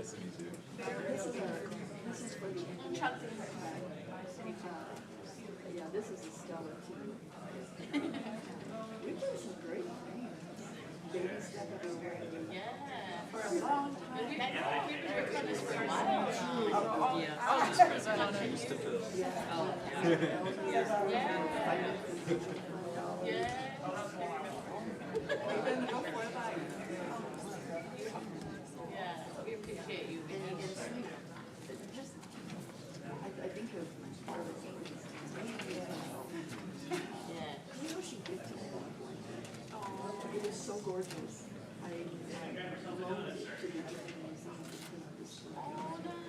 Nice to meet you. This is for the yeah, this is a stellar team. We've done some great things. Baby step everywhere. Yeah, for a long time. We've been working on this for a while now. Yeah. Oh, just present on it. Yeah. Yeah, we appreciate you. And sweet. Just, I think you're part of the team. Yeah. You know she gifted me that blanket. Oh, it is so gorgeous. I loaned it to the Egyptian Museum because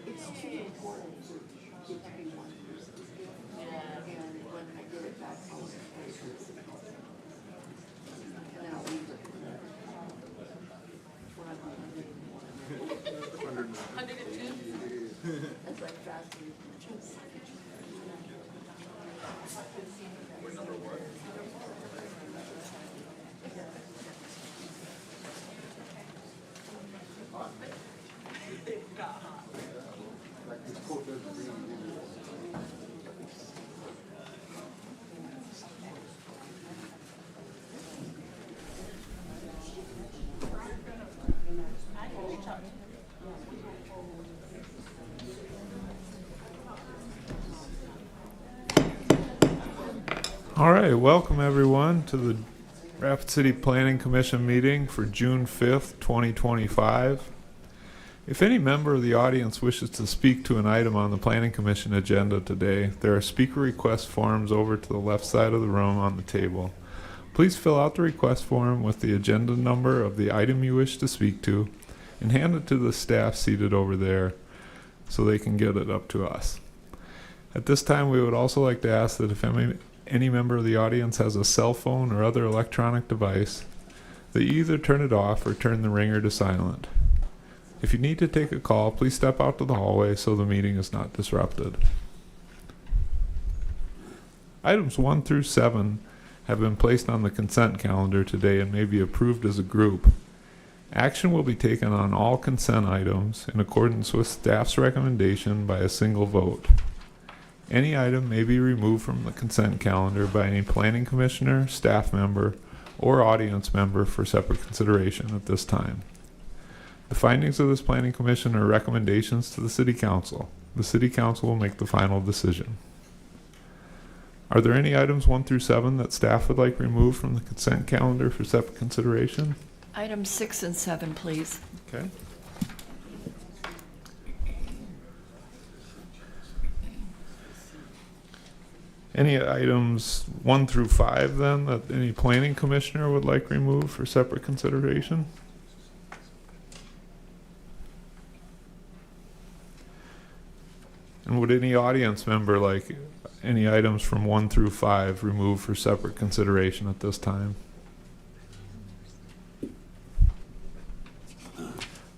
it's too important for it to be one person's gift. Yeah. And when I get it back, I'll pay for the city. And then I'll leave it. When I'm 101. 102? That's like fast food. We're number one. All right, welcome everyone to the Rapid City Planning Commission meeting for June 5th, 2025. If any member of the audience wishes to speak to an item on the Planning Commission agenda today, there are speaker request forms over to the left side of the room on the table. Please fill out the request form with the agenda number of the item you wish to speak to and hand it to the staff seated over there so they can get it up to us. At this time, we would also like to ask that if any member of the audience has a cell phone or other electronic device, they either turn it off or turn the ringer to silent. If you need to take a call, please step out to the hallway so the meeting is not disrupted. Items 1 through 7 have been placed on the consent calendar today and may be approved as a group. Action will be taken on all consent items in accordance with staff's recommendation by a single vote. Any item may be removed from the consent calendar by any planning commissioner, staff member, or audience member for separate consideration at this time. The findings of this planning commission are recommendations to the city council. The city council will make the final decision. Are there any items 1 through 7 that staff would like removed from the consent calendar for separate consideration? Items 6 and 7, please. Okay. Any items 1 through 5 then that any planning commissioner would like removed for separate consideration? And would any audience member like any items from 1 through 5 removed for separate consideration at this time?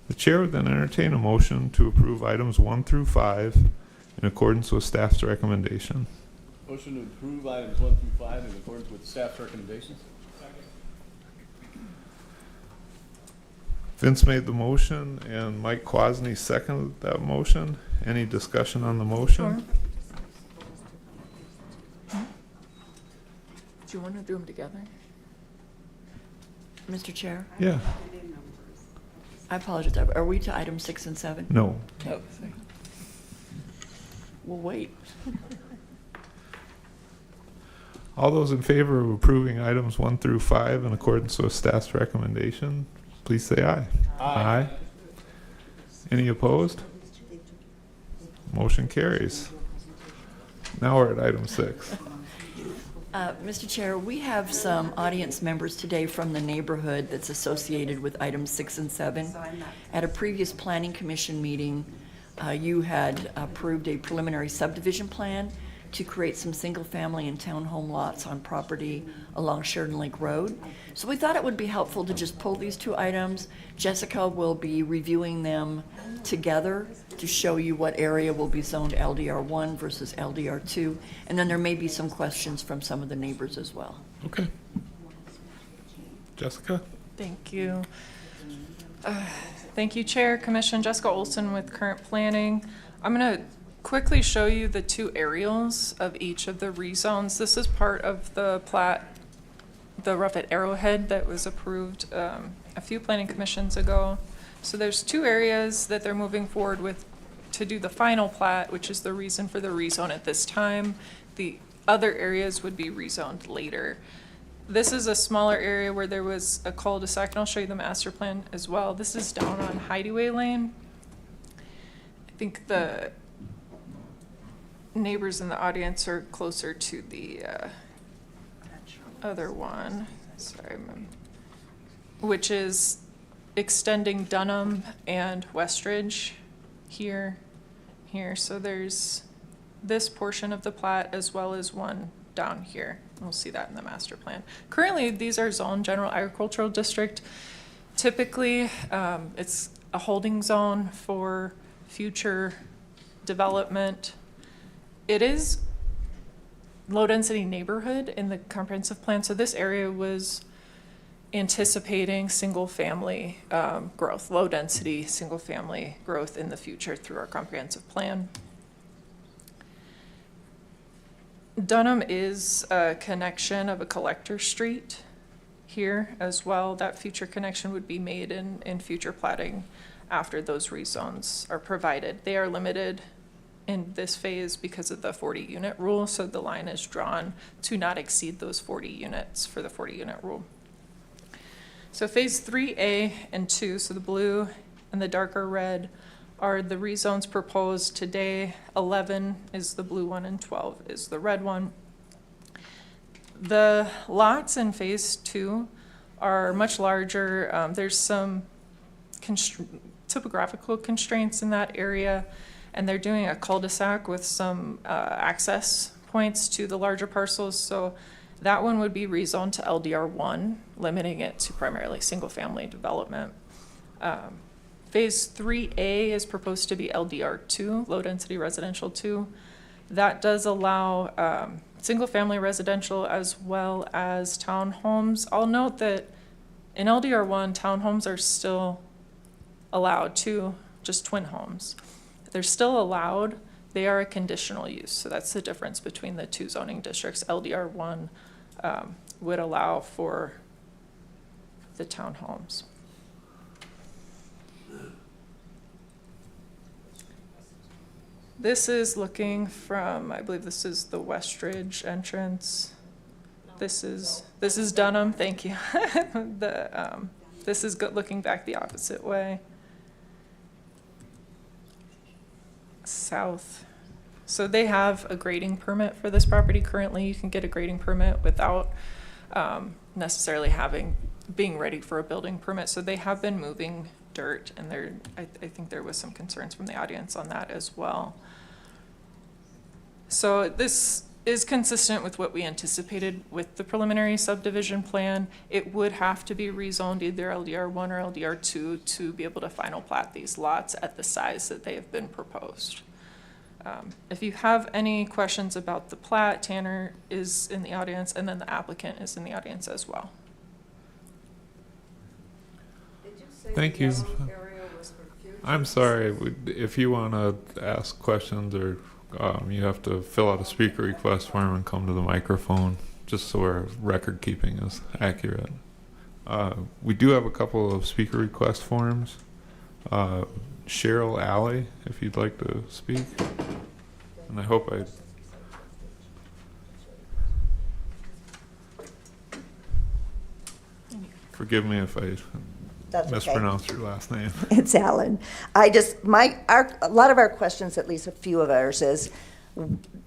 The chair would then entertain a motion to approve items 1 through 5 in accordance with staff's recommendation. Motion to approve items 1 through 5 in accordance with staff's recommendations. Vince made the motion and Mike Quasney seconded that motion. Any discussion on the motion? Do you want to do them together? Mr. Chair, Yeah. I apologize. Are we to items 6 and 7? No. No. We'll wait. All those in favor of approving items 1 through 5 in accordance with staff's recommendation, please say aye. Aye. Any opposed? Motion carries. Now we're at item 6. Mr. Chair, we have some audience members today from the neighborhood that's associated with items 6 and 7. At a previous planning commission meeting, you had approved a preliminary subdivision plan to create some single-family and townhome lots on property along Sheridan Lake Road. So we thought it would be helpful to just pull these two items. Jessica will be reviewing them together to show you what area will be zoned LDR1 versus LDR2, and then there may be some questions from some of the neighbors as well. Okay. Jessica? Thank you. Thank you, Chair, Commission. Jessica Olson with Current Planning. I'm going to quickly show you the two aerials of each of the rezones. This is part of the plat, the rough at Arrowhead that was approved a few planning commissions ago. So there's two areas that they're moving forward with to do the final plat, which is the reason for the rezone at this time. The other areas would be rezoned later. This is a smaller area where there was a cul-de-sac, and I'll show you the master plan as well. This is down on Hideaway Lane. I think the neighbors in the audience are closer to the other one, sorry, which is extending Dunham and Westridge here. So there's this portion of the plat as well as one down here. We'll see that in the master plan. Currently, these are zoned general agricultural district. Typically, it's a holding zone for future development. It is low density neighborhood in the comprehensive plan. So this area was anticipating single family growth, low density single family growth in the future through our comprehensive plan. Dunham is a connection of a collector street here as well. That future connection would be made in future platting after those rezones are provided. They are limited in this phase because of the 40 unit rule, so the line is drawn to not exceed those 40 units for the 40 unit rule. So phase 3A and 2, so the blue and the darker red, are the rezones proposed today. 11 is the blue one and 12 is the red one. The lots in phase 2 are much larger. There's some topographical constraints in that area, and they're doing a cul-de-sac with some access points to the larger parcels. So that one would be rezoned to LDR1, limiting it to primarily single family development. Phase 3A is proposed to be LDR2, low density residential 2. That does allow single family residential as well as townhomes. I'll note that in LDR1, townhomes are still allowed too, just twin homes. They're still allowed. They are a conditional use. So that's the difference between the two zoning districts. LDR1 would allow for the townhomes. This is looking from, I believe this is the Westridge entrance. This is Dunham, thank you. This is looking back the opposite way. South. So they have a grading permit for this property currently. You can get a grading permit without necessarily being ready for a building permit. So they have been moving dirt, and I think there was some concerns from the audience on that as well. So this is consistent with what we anticipated with the preliminary subdivision plan. It would have to be rezoned either LDR1 or LDR2 to be able to final plat these lots at the size that they have been proposed. If you have any questions about the plat, Tanner is in the audience, and then the applicant is in the audience as well. Thank you. I'm sorry, if you want to ask questions or you have to fill out a speaker request form and come to the microphone, just so our record keeping is accurate. We do have a couple of speaker request forms. Cheryl Alley, if you'd like to speak. And I hope forgive me if I That's mispronounce your last name. It's Alan. A lot of our questions, at least a few of ours, is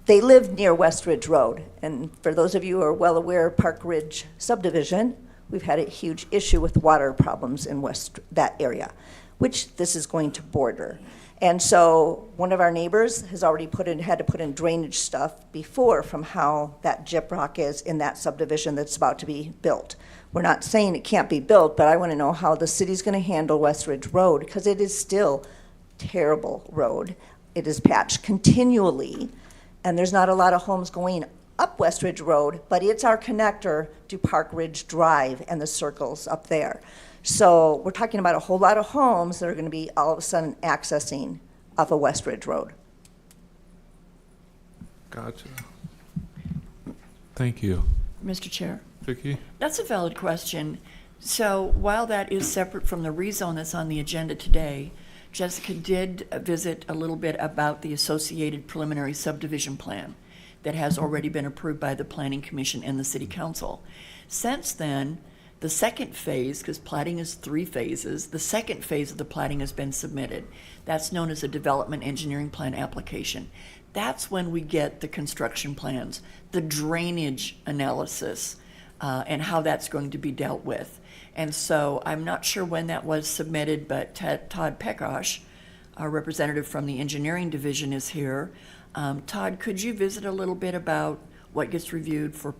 they live near Westridge Road. And for those of you who are well aware of Park Ridge subdivision, we've had a huge issue with water problems in that area, which this is going to border. And so one of our neighbors has already had to put in drainage stuff before from how that gyprock is in that subdivision that's about to be built. We're not saying it can't be built, but I want to know how the city's going to handle Westridge Road, because it is still terrible road. It is patched continually, and there's not a lot of homes going up Westridge Road, but it's our connector to Park Ridge Drive and the circles up there. So we're talking about a whole lot of homes that are going to be all of a sudden accessing off of West Ridge Road. Gotcha. Thank you. Mr. Chair? Vicki? That's a valid question. So while that is separate from the rezone that's on the agenda today, Jessica did visit a little bit about the associated preliminary subdivision plan that has already been approved by the Planning Commission and the City Council. Since then, the second phase, because plating is 3 phases, the second phase of the plating has been submitted. That's known as a development engineering plan application. That's when we get the construction plans, the drainage analysis, and how that's going to be dealt with. And so I'm not sure when that was submitted, but Todd Pekosh, our representative from the engineering division, is here. Todd, could you visit a little bit about what gets reviewed for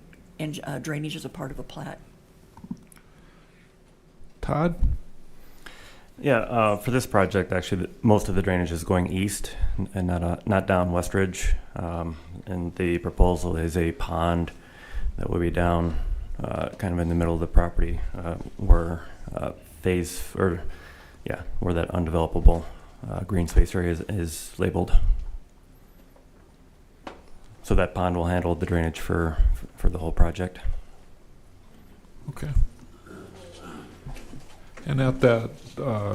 drainage as a part of a plat? Todd? Yeah, for this project, actually, most of the drainage is going east and not down West Ridge. And the proposal is a pond that will be down kind of in the middle of the property where where that undevelopable green space area is labeled. So that pond will handle the drainage for the whole project. Okay. And at that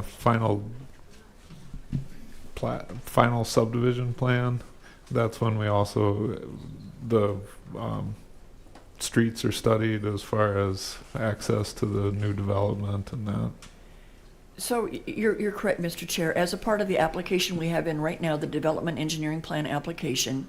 final subdivision plan, that's when we also, the streets are studied as far as access to the new development and that. So you're correct, Mr. Chair. As a part of the application we have in right now, the development engineering plan application,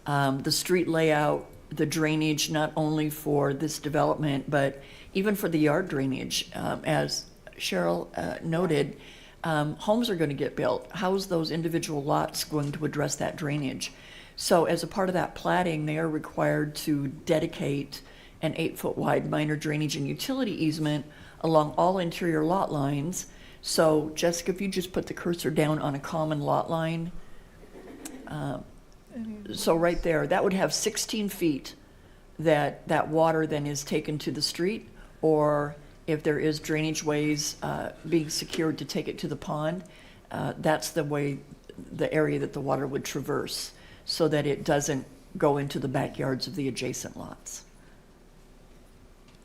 the street layout, the drainage, not only for this development, but even for the yard drainage, as Cheryl noted, homes are going to get built. How's those individual lots going to address that drainage? So as a part of that plating, they are required to dedicate an 8-foot wide minor drainage and utility easement along all interior lot lines. So Jessica, if you just put the cursor down on a common lot line, so right there, that would have 16 feet that water then is taken to the street, or if there is drainage ways being secured to take it to the pond, that's the area that the water would traverse so that it doesn't go into the backyards of the adjacent lots.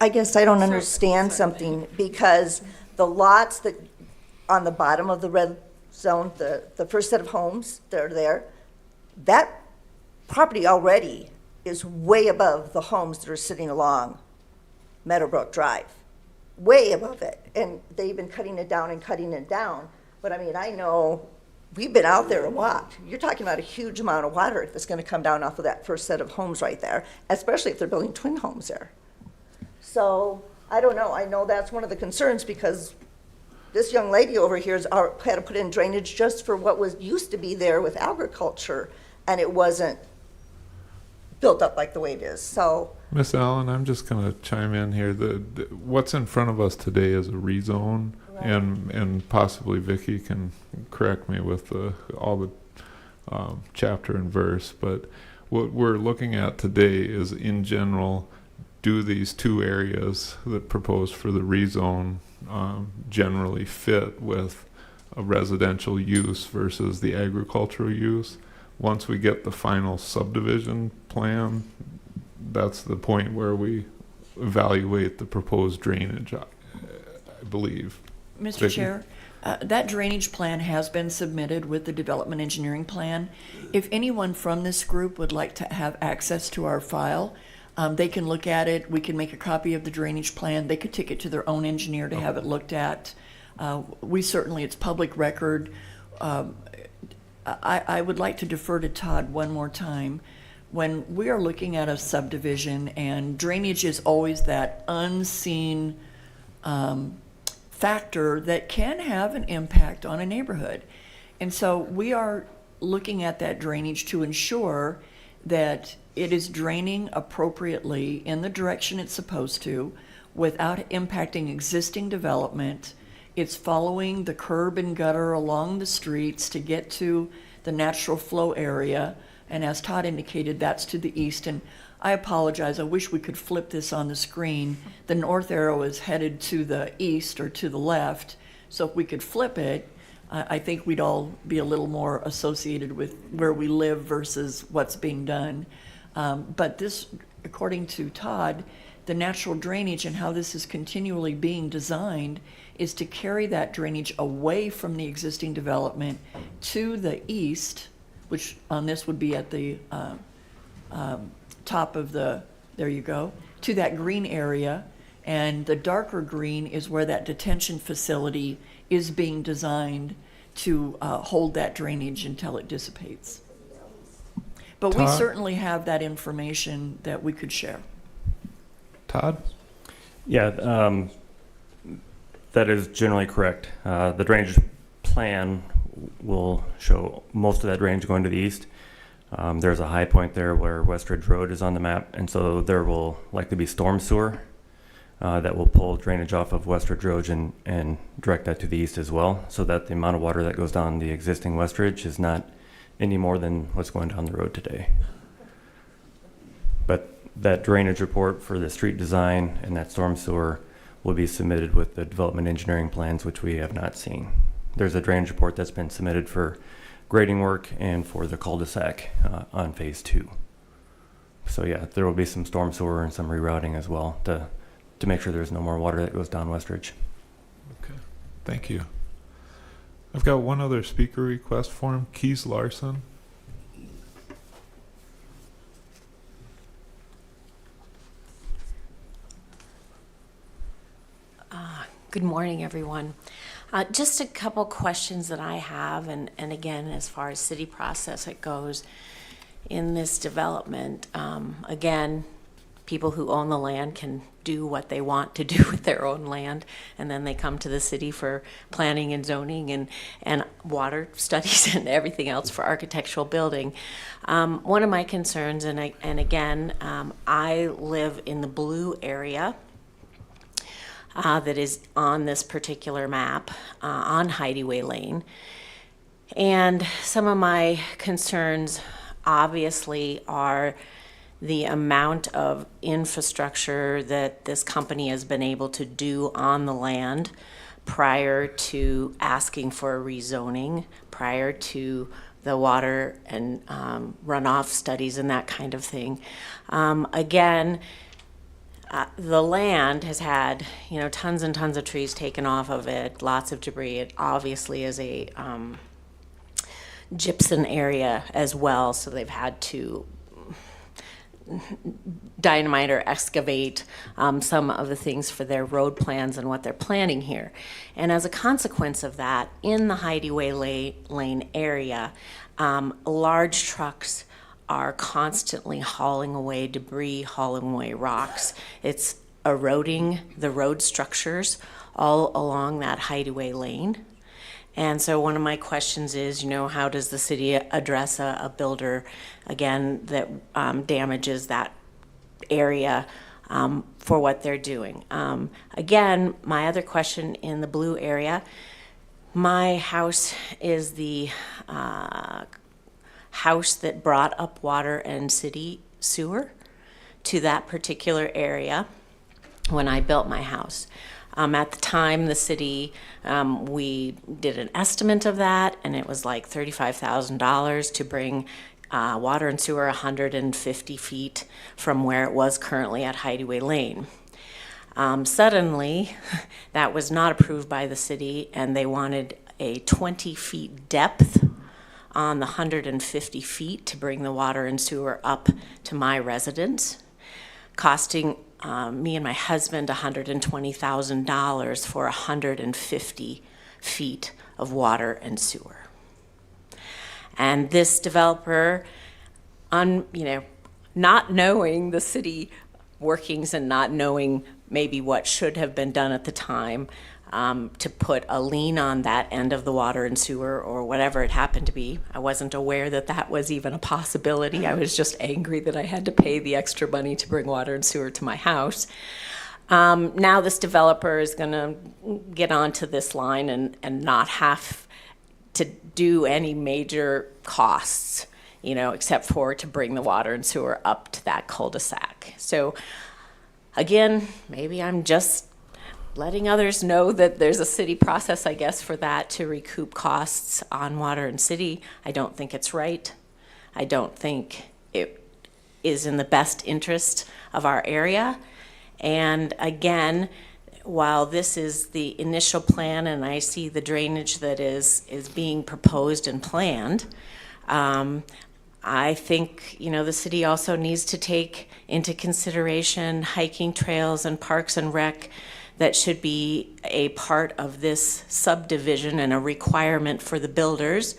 I guess I don't understand something, because the lots that on the bottom of the red zone, the first set of homes that are there, that property already is way above the homes that are sitting along Meadowbrook Drive, way above it. And they've been cutting it down and cutting it down. But I mean, I know we've been out there and walked. You're talking about a huge amount of water that's going to come down off of that first set of homes right there, especially if they're building twin homes there. So I don't know. I know that's one of the concerns, because this young lady over here had to put in drainage just for what was used to be there with agriculture, and it wasn't built up like the way it is. So, Miss Allen, I'm just going to chime in here. What's in front of us today is a rezone, right. and possibly Vicki can correct me with all the chapter and verse, but what we're looking at today is, in general, do these 2 areas that proposed for the rezone generally fit with a residential use versus the agricultural use? Once we get the final subdivision plan, that's the point where we evaluate the proposed drainage, I believe. Mr. Vicki? Chair, that drainage plan has been submitted with the development engineering plan. If anyone from this group would like to have access to our file, they can look at it. We can make a copy of the drainage plan. They could take it to their own engineer to have it looked at. It's public record. I would like to defer to Todd one more time. When we are looking at a subdivision, and drainage is always that unseen factor that can have an impact on a neighborhood. And so we are looking at that drainage to ensure that it is draining appropriately in the direction it's supposed to without impacting existing development. It's following the curb and gutter along the streets to get to the natural flow area. And as Todd indicated, that's to the east. And I apologize, I wish we could flip this on the screen. The north arrow is headed to the east or to the left, so if we could flip it, I think we'd all be a little more associated with where we live versus what's being done. But this, according to Todd, the natural drainage and how this is continually being designed is to carry that drainage away from the existing development to the east, which on this would be at the top of the, there you go, to that green area. And the darker green is where that detention facility is being designed to hold that drainage until it dissipates. But we Todd? certainly have that information that we could share. Todd? Yeah, that is generally correct. The drainage plan will show most of that drainage going to the east. There's a high point there where Westridge Road is on the map, and so there will likely be storm sewer that will pull drainage off of Westridge Road and direct that to the east as well, so that the amount of water that goes down the existing Westridge is not any more than what's going down the road today. But that drainage report for the street design and that storm sewer will be submitted with the development engineering plans, which we have not seen. There's a drainage report that's been submitted for grading work and for the cul-de-sac on phase 2. So yeah, there will be some storm sewer and some rerouting as well to make sure there's no more water that goes down Westridge. Okay, thank you. I've got one other speaker request for him, Keys Larson. Good morning, everyone. Just a couple questions that I have, and again, as far as city process it goes in this development, again, people who own the land can do what they want to do with their own land, and then they come to the city for planning and zoning and water studies and everything else for architectural building. One of my concerns, and again, I live in the blue area that is on this particular map on Hideaway Lane. And some of my concerns obviously are the amount of infrastructure that this company has been able to do on the land prior to asking for a rezoning, prior to the water and runoff studies and that kind of thing. Again, the land has had, tons and tons of trees taken off of it, lots of debris. It obviously is a gypsum area as well, so they've had to dynamite or excavate some of the things for their road plans and what they're planning here. And as a consequence of that, in the Hideaway Lane area, large trucks are constantly hauling away debris, hauling away rocks. It's eroding the road structures all along that Hideaway Lane. And so one of my questions is, how does the city address a builder, again, that damages that area for what they're doing? Again, my other question in the blue area, my house is the house that brought up water and city sewer to that particular area when I built my house. At the time, the city, we did an estimate of that, and it was like $35,000 to bring water and sewer 150 feet from where it was currently at Hideaway Lane. Suddenly, that was not approved by the city, and they wanted a 20 feet depth on the 150 feet to bring the water and sewer up to my residence, costing me and my husband $120,000 for 150 feet of water and sewer. And this developer, not knowing the city workings and not knowing maybe what should have been done at the time, to put a lien on that end of the water and sewer or whatever it happened to be. I wasn't aware that that was even a possibility. I was just angry that I had to pay the extra money to bring water and sewer to my house. Now this developer is going to get onto this line and not have to do any major costs except for to bring the water and sewer up to that cul-de-sac. So again, maybe I'm just letting others know that there's a city process, I guess, for that to recoup costs on water and city. I don't think it's right. I don't think it is in the best interest of our area. And again, while this is the initial plan and I see the drainage that is being proposed and planned, I think, the city also needs to take into consideration hiking trails and parks and rec that should be a part of this subdivision and a requirement for the builders,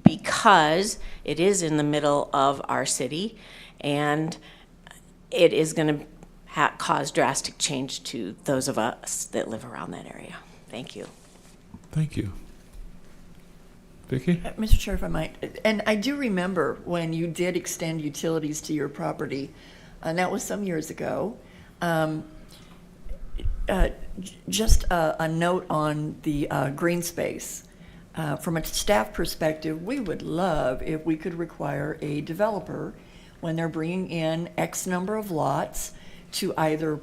because it is in the middle of our city and it is going to cause drastic change to those of us that live around that area. Thank you. Thank you. Vicki? Mr. Chair, if I might, and I do remember when you did extend utilities to your property, and that was some years ago. Just a note on the green space. From a staff perspective, we would love if we could require a developer, when they're bringing in X number of lots, to either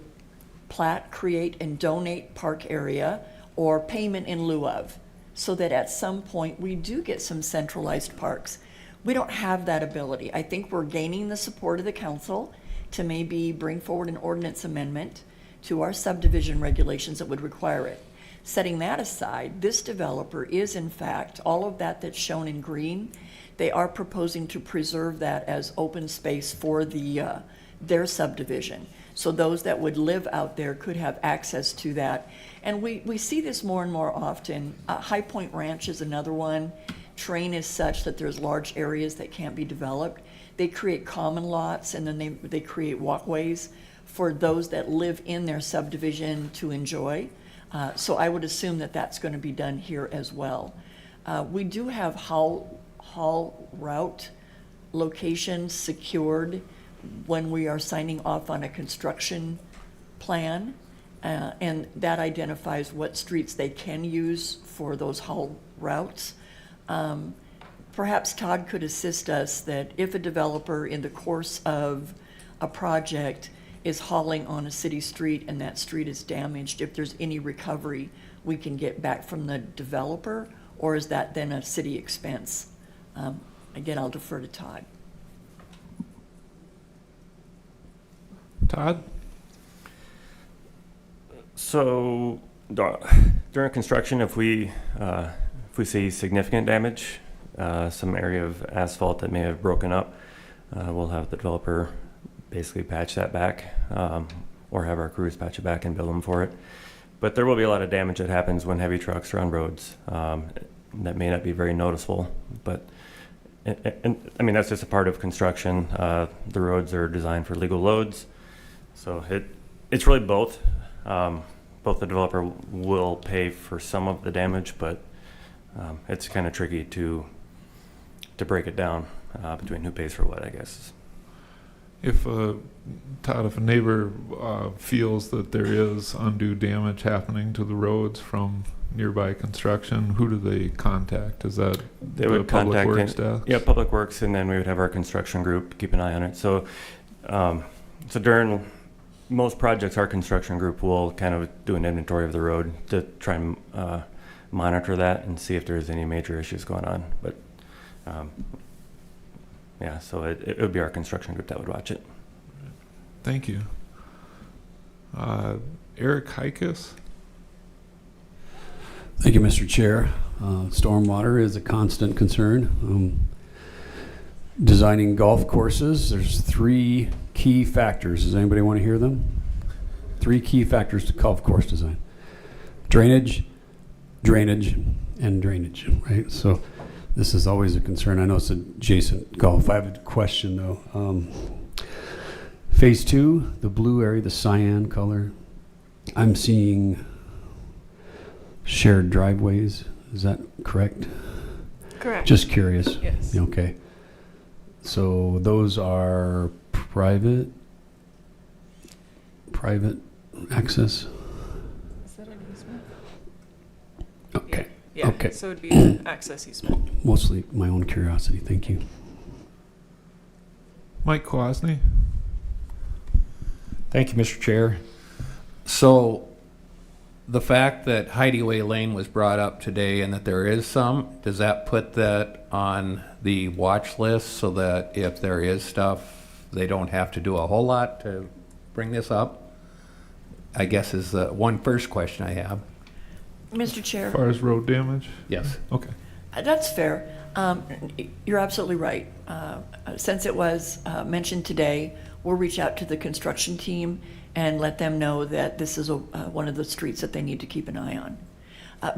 plat, create, and donate park area or payment in lieu of, so that at some point we do get some centralized parks. We don't have that ability. I think we're gaining the support of the council to maybe bring forward an ordinance amendment to our subdivision regulations that would require it. Setting that aside, this developer is in fact, all of that that's shown in green, they are proposing to preserve that as open space for their subdivision. So those that would live out there could have access to that. And we see this more and more often. High Point Ranch is another one. Terrain is such that there's large areas that can't be developed. They create common lots and then they create walkways for those that live in their subdivision to enjoy. So I would assume that that's going to be done here as well. We do have haul route locations secured when we are signing off on a construction plan, and that identifies what streets they can use for those haul routes. Perhaps Todd could assist us that if a developer in the course of a project is hauling on a city street and that street is damaged, if there's any recovery we can get back from the developer, or is that then a city expense? Again, I'll defer to Todd. Todd? So during construction, if we see significant damage, some area of asphalt that may have broken up, we'll have the developer basically patch that back, or have our crews patch it back and bill them for it. But there will be a lot of damage that happens when heavy trucks are on roads. That may not be very noticeable, but I mean, that's just a part of construction. The roads are designed for legal loads. So it's really both. Both the developer will pay for some of the damage, but it's kind of tricky to break it down between who pays for what, I guess. If Todd, if a neighbor feels that there is undue damage happening to the roads from nearby construction, who do they contact? Is that They the would Public contact Works staff? Yeah, Public Works, and then we would have our construction group keep an eye on it. So, so during most projects, our construction group will kind of do an inventory of the road to try and monitor that and see if there's any major issues going on. But yeah, so it would be our construction group that would watch it. Thank you. Eric Hikus? Thank you, Mr. Chair. Stormwater is a constant concern. Designing golf courses, there's 3 key factors. Does anybody want to hear them? 3 key factors to golf course design. Drainage, drainage, and drainage, right? So this is always a concern. I know it's adjacent golf. I have a question, though. Phase 2, the blue area, the cyan color, I'm seeing shared driveways. Is that correct? Correct. Just curious. Yes. Okay. So those are private access? Is that an easement? Okay. Yeah. Okay. So it'd be an access easement. Mostly my own curiosity. Thank you. Mike Kwasny. Thank you, Mr. Chair. So the fact that Hideaway Lane was brought up today and that there is some, does that put that on the watch list so that if there is stuff, they don't have to do a whole lot to bring this up? I guess is the first question I have. Mr. Chair. As far as road damage? Yes. Okay. That's fair. You're absolutely right. Since it was mentioned today, we'll reach out to the construction team and let them know that this is one of the streets that they need to keep an eye on.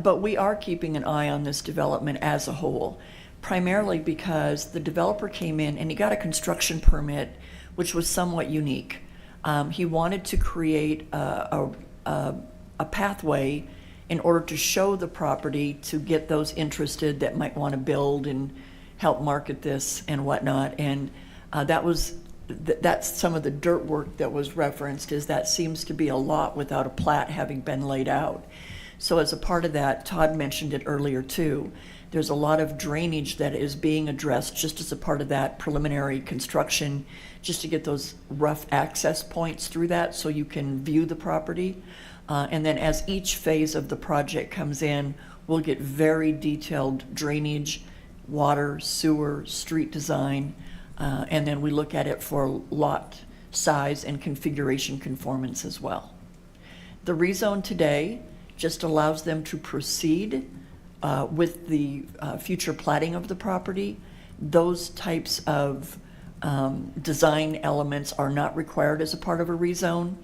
But we are keeping an eye on this development as a whole, primarily because the developer came in and he got a construction permit, which was somewhat unique. He wanted to create a pathway in order to show the property to get those interested that might want to build and help market this and whatnot. And that's some of the dirt work that was referenced, is that seems to be a lot without a plat having been laid out. So as a part of that, Todd mentioned it earlier too, there's a lot of drainage that is being addressed just as a part of that preliminary construction, just to get those rough access points through that so you can view the property. And then as each phase of the project comes in, we'll get very detailed drainage, water, sewer, street design, and then we look at it for lot size and configuration conformance as well. The rezone today just allows them to proceed with the future platting of the property. Those types of design elements are not required as a part of a rezone.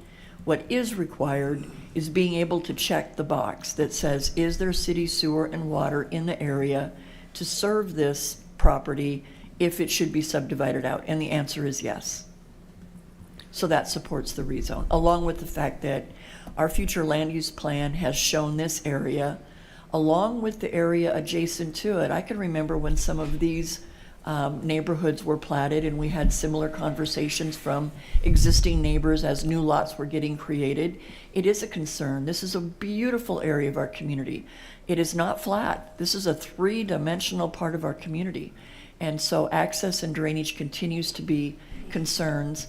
What is required is being able to check the box that says, is there city sewer and water in the area to serve this property if it should be subdivided out? And the answer is yes. So that supports the rezone, along with the fact that our future land use plan has shown this area, along with the area adjacent to it. I can remember when some of these neighborhoods were platted, and we had similar conversations from existing neighbors as new lots were getting created. It is a concern. This is a beautiful area of our community. It is not flat. This is a three-dimensional part of our community. And so access and drainage continues to be concerns.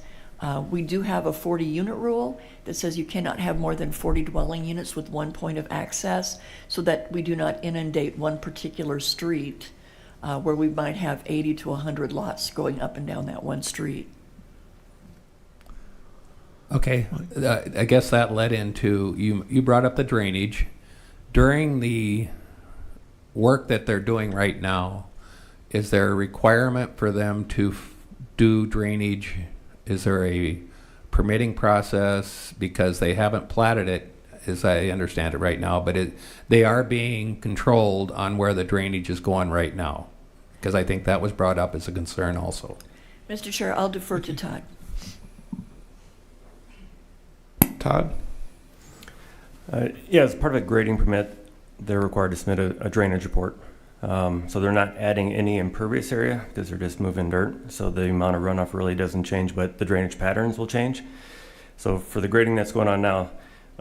We do have a 40-unit rule that says you cannot have more than 40 dwelling units with one point of access, so that we do not inundate one particular street where we might have 80 to 100 lots going up and down that one street. Okay, I guess that led into, you brought up the drainage. During the work that they're doing right now, is there a requirement for them to do drainage? Is there a permitting process? Because they haven't platted it, as I understand it right now, but they are being controlled on where the drainage is going right now. Because I think that was brought up as a concern also. Mr. Chair, I'll defer to Todd. Todd? Yeah, as part of a grading permit, they're required to submit a drainage report. So they're not adding any impervious area because they're just moving dirt. So the amount of runoff really doesn't change, but the drainage patterns will change. So for the grading that's going on now,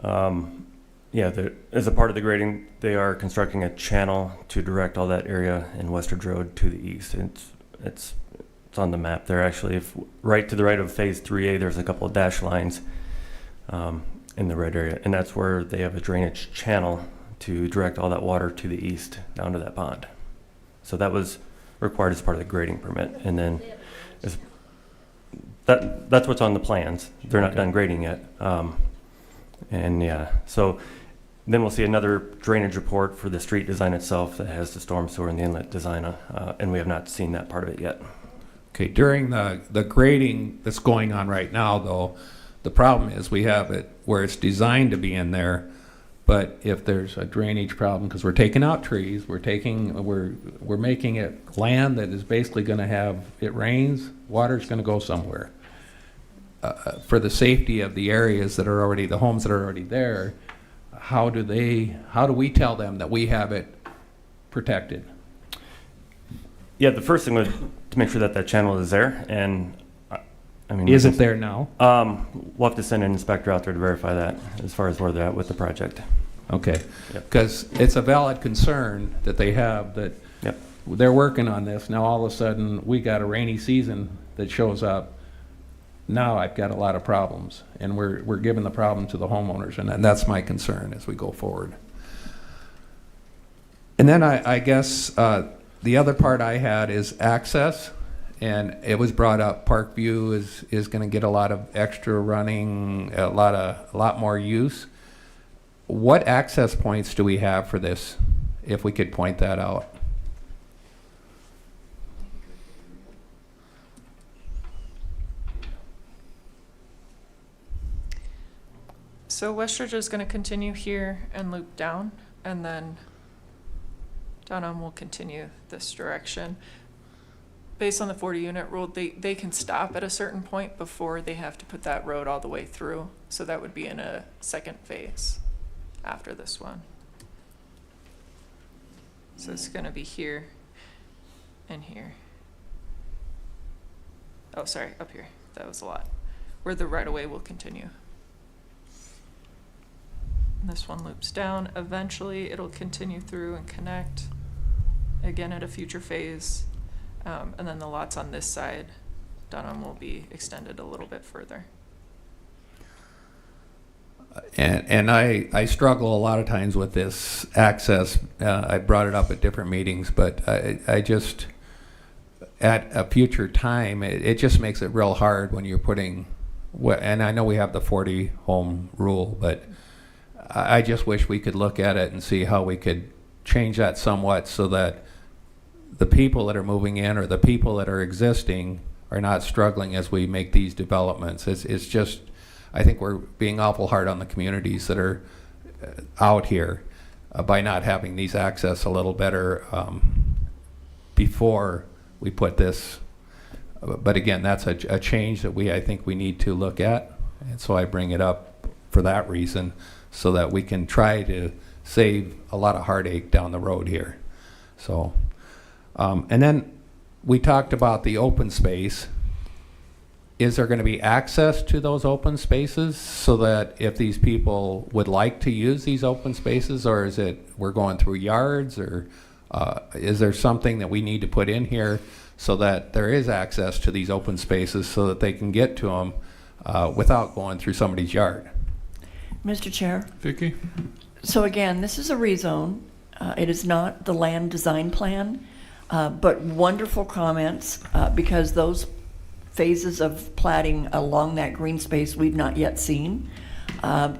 as a part of the grading, they are constructing a channel to direct all that area in Westridge Road to the east. It's on the map there actually. If right to the right of phase 3A, there's a couple of dash lines in the red area, and that's where they have a drainage channel to direct all that water to the east down to that pond. So that was required as part of the grading permit, and then that's what's on the plans. They're not done grading yet, so then we'll see another drainage report for the street design itself that has the storm sewer and the inlet design, and we have not seen that part of it yet. Okay, during the grading that's going on right now, though, the problem is we have it where it's designed to be in there, but if there's a drainage problem, because we're taking out trees, we're making it land that is basically going to have, it rains, water's going to go somewhere. For the safety of the areas that are already, the homes that are already there, how do we tell them that we have it protected? Yeah, the first thing was to make sure that that channel is there, and I mean, is it there now? We'll have to send an inspector out there to verify that as far as where they're at with the project. Okay, Yep. because it's a valid concern that they have that Yep. they're working on this. Now all of a sudden we got a rainy season that shows up. now I've got a lot of problems, and we're giving the problem to the homeowners, and that's my concern as we go forward. And then I guess the other part I had is access, and it was brought up, Parkview is going to get a lot of extra running, a lot more use. What access points do we have for this, if we could point that out? So Westridge is going to continue here and loop down, and then Dunham will continue this direction. Based on the 40-unit rule, they can stop at a certain point before they have to put that road all the way through. So that would be in a second phase after this one. So it's going to be here and here. Oh, sorry, up here. That was a lot. Where the right-of-way will continue. And this one loops down. Eventually, it'll continue through and connect again at a future phase. And then the lots on this side, Dunham, will be extended a little bit further. And I struggle a lot of times with this access. I brought it up at different meetings, but I just, at a future time, it just makes it real hard when you're putting, and I know we have the 40 home rule, but I just wish we could look at it and see how we could change that somewhat so that the people that are moving in or the people that are existing are not struggling as we make these developments. It's just, I think we're being awful hard on the communities that are out here by not having these access a little better before we put this. But again, that's a change that I think we need to look at. And so I bring it up for that reason, so that we can try to save a lot of heartache down the road here. So, and then we talked about the open space. Is there going to be access to those open spaces so that if these people would like to use these open spaces, or is it we're going through yards, or is there something that we need to put in here so that there is access to these open spaces so that they can get to them without going through somebody's yard? Mr. Chair. Vicki? So again, this is a rezone. It is not the land design plan, but wonderful comments because those phases of platting along that green space we've not yet seen.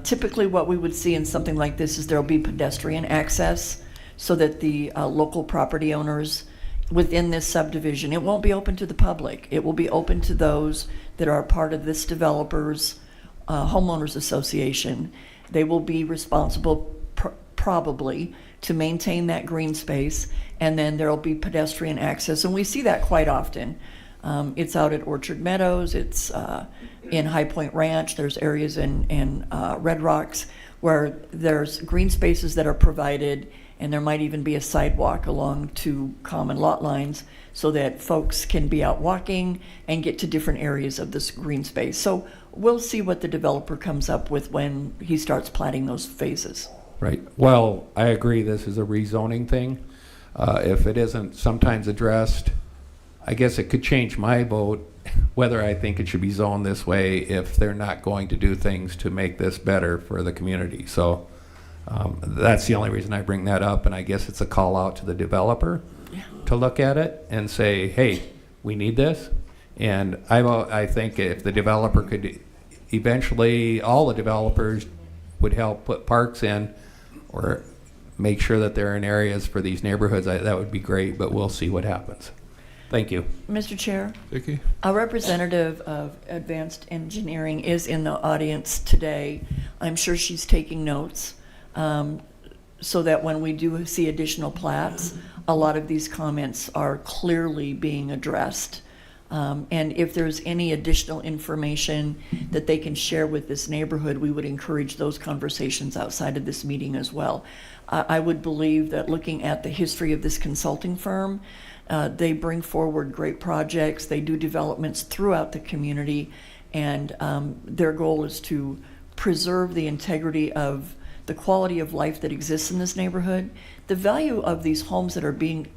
Typically what we would see in something like this is there'll be pedestrian access so that the local property owners within this subdivision, it won't be open to the public. It will be open to those that are part of this developer's homeowners association. They will be responsible probably to maintain that green space, and then there'll be pedestrian access, and we see that quite often. It's out at Orchard Meadows, it's in High Point Ranch, there's areas in Red Rocks where there's green spaces that are provided, and there might even be a sidewalk along two common lot lines so that folks can be out walking and get to different areas of this green space. So we'll see what the developer comes up with when he starts platting those phases. Right. Well, I agree this is a rezoning thing. If it isn't sometimes addressed, I guess it could change my vote whether I think it should be zoned this way if they're not going to do things to make this better for the community. So that's the only reason I bring that up, and I guess it's a call out to the developer to look at it and say, hey, we need this. And I think if the developer could eventually, all the developers would help put parks in or make sure that they're in areas for these neighborhoods, that would be great, but we'll see what happens. Thank you. Mr. Chair, Vicki? a representative of Advanced Engineering is in the audience today. I'm sure she's taking notes so that when we do see additional plats, a lot of these comments are clearly being addressed. And if there's any additional information that they can share with this neighborhood, we would encourage those conversations outside of this meeting as well. I would believe that looking at the history of this consulting firm, they bring forward great projects, they do developments throughout the community, and their goal is to preserve the integrity of the quality of life that exists in this neighborhood. The value of these homes that are being,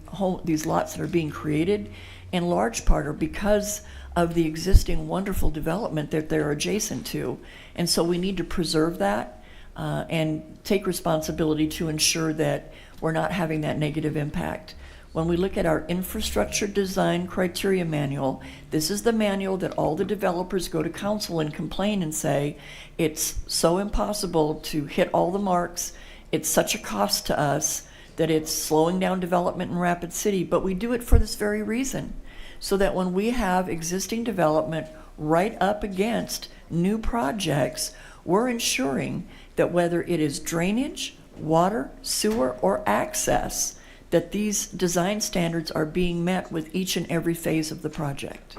these lots that are being created in large part are because of the existing wonderful development that they're adjacent to. And so we need to preserve that and take responsibility to ensure that we're not having that negative impact. When we look at our infrastructure design criteria manual, this is the manual that all the developers go to council and complain and say, it's so impossible to hit all the marks, it's such a cost to us that it's slowing down development in Rapid City, but we do it for this very reason, so that when we have existing development right up against new projects, we're ensuring that whether it is drainage, water, sewer, or access, that these design standards are being met with each and every phase of the project.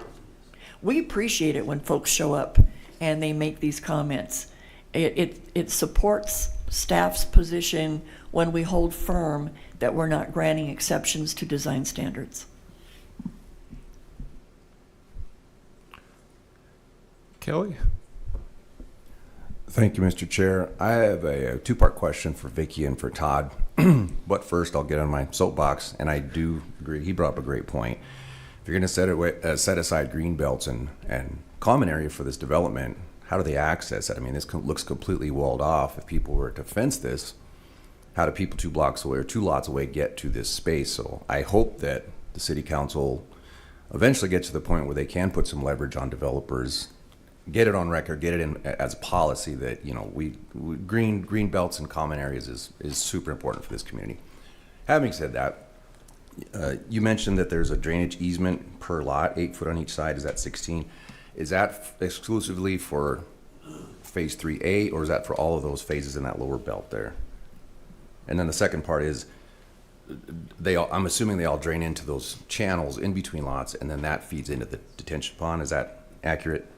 We appreciate it when folks show up and they make these comments. It supports staff's position when we hold firm that we're not granting exceptions to design standards. Kelly? Thank you, Mr. Chair. I have a two-part question for Vicki and for Todd. But first, I'll get on my soapbox, and I do agree. He brought up a great point. If you're going to set aside green belts and common area for this development, how do they access it? I mean, this looks completely walled off. If people were to fence this, how do people 2 blocks away or 2 lots away get to this space? So I hope that the city council eventually gets to the point where they can put some leverage on developers, get it on record, get it in as a policy that, you know, we green belts and common areas is super important for this community. Having said that, you mentioned that there's a drainage easement per lot, 8 foot on each side. Is that 16? Is that exclusively for phase 3A, or is that for all of those phases in that lower belt there? And then the second part is, I'm assuming they all drain into those channels in between lots, and then that feeds into the detention pond. Is that accurate?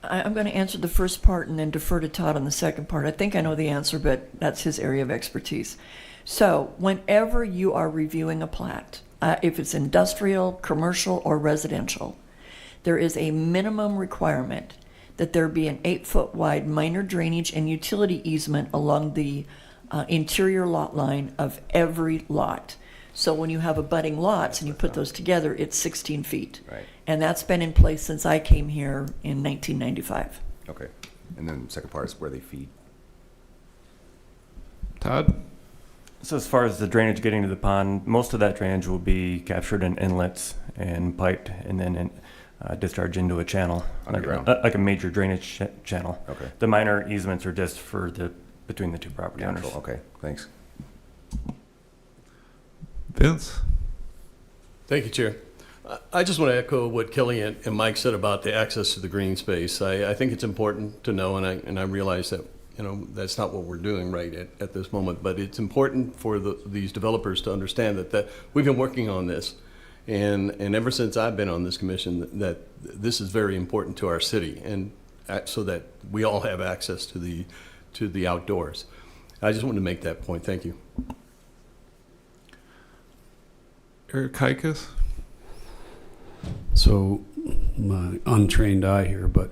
I'm going to answer the first part and then defer to Todd on the second part. I think I know the answer, but that's his area of expertise. So whenever you are reviewing a plat, if it's industrial, commercial, or residential, there is a minimum requirement that there be an 8-foot wide minor drainage and utility easement along the interior lot line of every lot. So when you have abutting lots and you put those together, it's 16 feet. Right. And that's been in place since I came here in 1995. Okay. And then the second part is where they feed. Todd? So as far as the drainage getting to the pond, most of that drainage will be captured in inlets and piped and then discharge into a channel, like a major drainage channel. Okay. The minor easements are just for between the two property owners. Okay, thanks. Vince? Thank you, Chair. I just want to echo what Kelly and Mike said about the access to the green space. I think it's important to know, and I realize that, you know, that's not what we're doing right at this moment, but it's important for these developers to understand that we've been working on this, and ever since I've been on this commission, that this is very important to our city, and so that we all have access to the outdoors. I just wanted to make that point. Thank you. Eric Hikas? So, my untrained eye here, but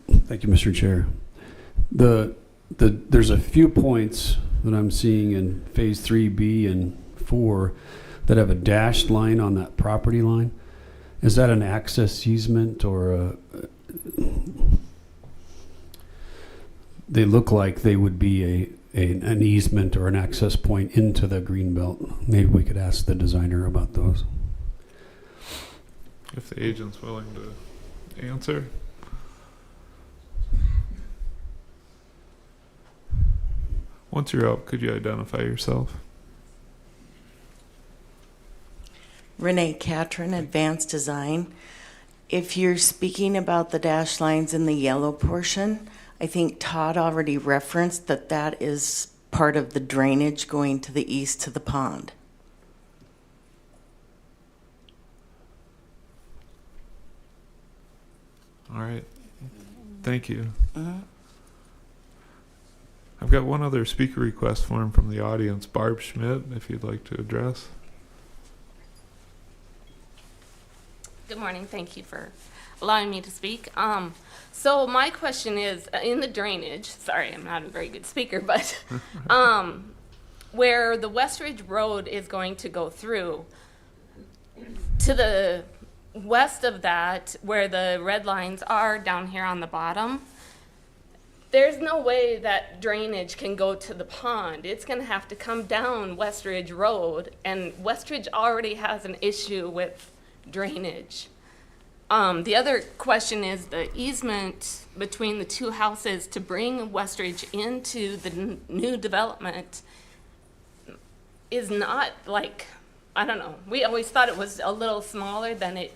thank you, Mr. Chair. There's a few points that I'm seeing in phase 3B and 4 that have a dashed line on that property line. Is that an access easement or they look like they would be an easement or an access point into the greenbelt? Maybe we could ask the designer about those. If the agent's willing to answer. Once you're up, could you identify yourself? Renee Catron, Advanced Design. If you're speaking about the dashed lines in the yellow portion, I think Todd already referenced that is part of the drainage going to the east to the pond. All right. Thank you. I've got one other speaker request form from the audience. Barb Schmidt, if you'd like to address. Good morning. Thank you for allowing me to speak. So my question is, in the drainage, sorry, I'm not a very good speaker, but where the Westridge Road is going to go through, to the west of that, where the red lines are down here on the bottom, there's no way that drainage can go to the pond. It's gonna have to come down Westridge Road, and Westridge already has an issue with drainage. The other question is the easement between the two houses to bring Westridge into the new development is not like, I don't know, we always thought it was a little smaller than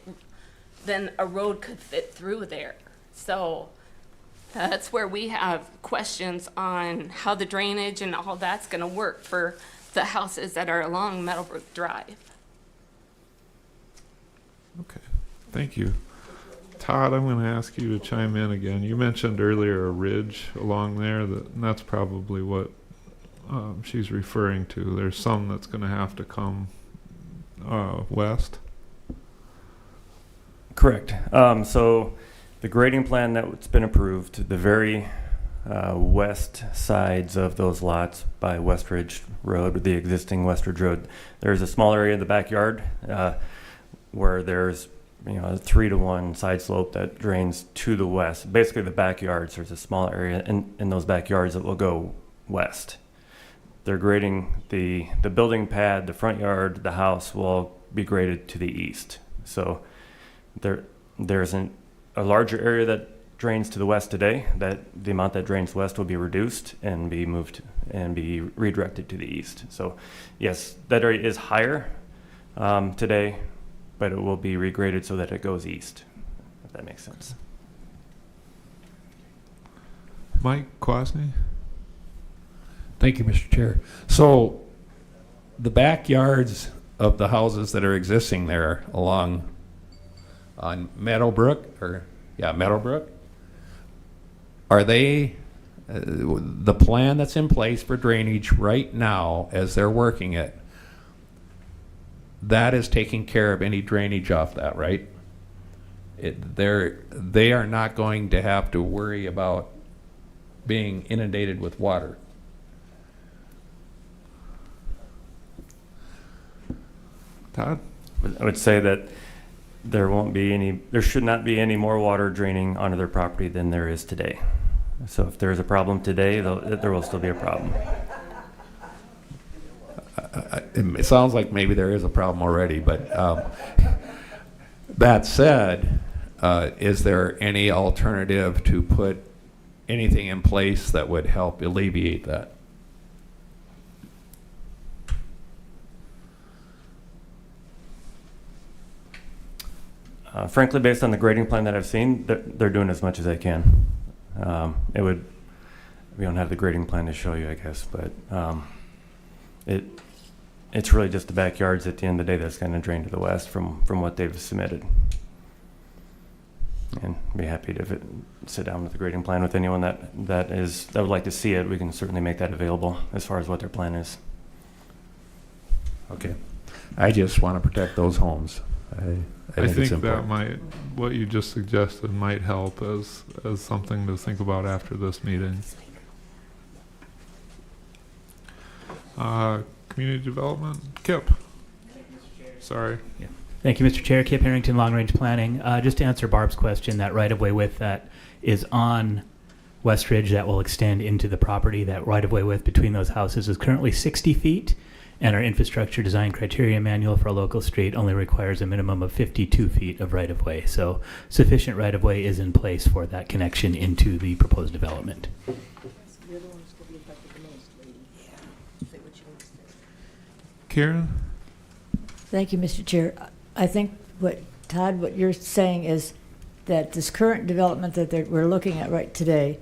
a road could fit through there. So that's where we have questions on how the drainage and all that's gonna work for the houses that are along Meadowbrook Drive. Okay, thank you. Todd, I'm going to ask you to chime in again. You mentioned earlier a ridge along there, and that's probably what she's referring to. There's some that's going to have to come west. Correct. So the grading plan that's been approved, the very west sides of those lots by Westridge Road, the existing Westridge Road, there's a small area in the backyard where there's a 3-to-1 side slope that drains to the west. Basically the backyards, there's a small area in those backyards that will go west. They're grading the building pad, the front yard, the house will be graded to the east. So there's a larger area that drains to the west today, that the amount that drains west will be reduced and be moved and be redirected to the east. So yes, that area is higher today, but it will be regraded so that it goes east, if that makes sense. Mike Kwasny? Thank you, Mr. Chair. So the backyards of the houses that are existing there along on Meadowbrook, Meadowbrook, are they, the plan that's in place for drainage right now as they're working it, that is taking care of any drainage off that, right? They are not going to have to worry about being inundated with water. Todd? I would say that there should not be any more water draining onto their property than there is today. So if there's a problem today, there will still be a problem. It sounds like maybe there is a problem already, but that said, is there any alternative to put anything in place that would help alleviate that? Frankly, based on the grading plan that I've seen, they're doing as much as they can. We don't have the grading plan to show you, I guess, but it's really just the backyards at the end of the day that's going to drain to the west from what they've submitted. And be happy to sit down with the grading plan with anyone that would like to see it. We can certainly make that available as far as what their plan is. Okay. I just want to protect those homes. I think it's that important. what you just suggested might help as something to think about after this meeting. Community development, Kip. Sorry. Yeah. Thank you, Mr. Chair. Kip Harrington, Long Range Planning. Just to answer Barb's question, that right-of-way width that is on Westridge that will extend into the property, that right-of-way width between those houses is currently 60 feet, and our infrastructure design criteria manual for a local street only requires a minimum of 52 feet of right-of-way. So sufficient right-of-way is in place for that connection into the proposed development. Karen? Thank you, Mr. Chair. I think Todd, what you're saying is that this current development that we're looking at right today,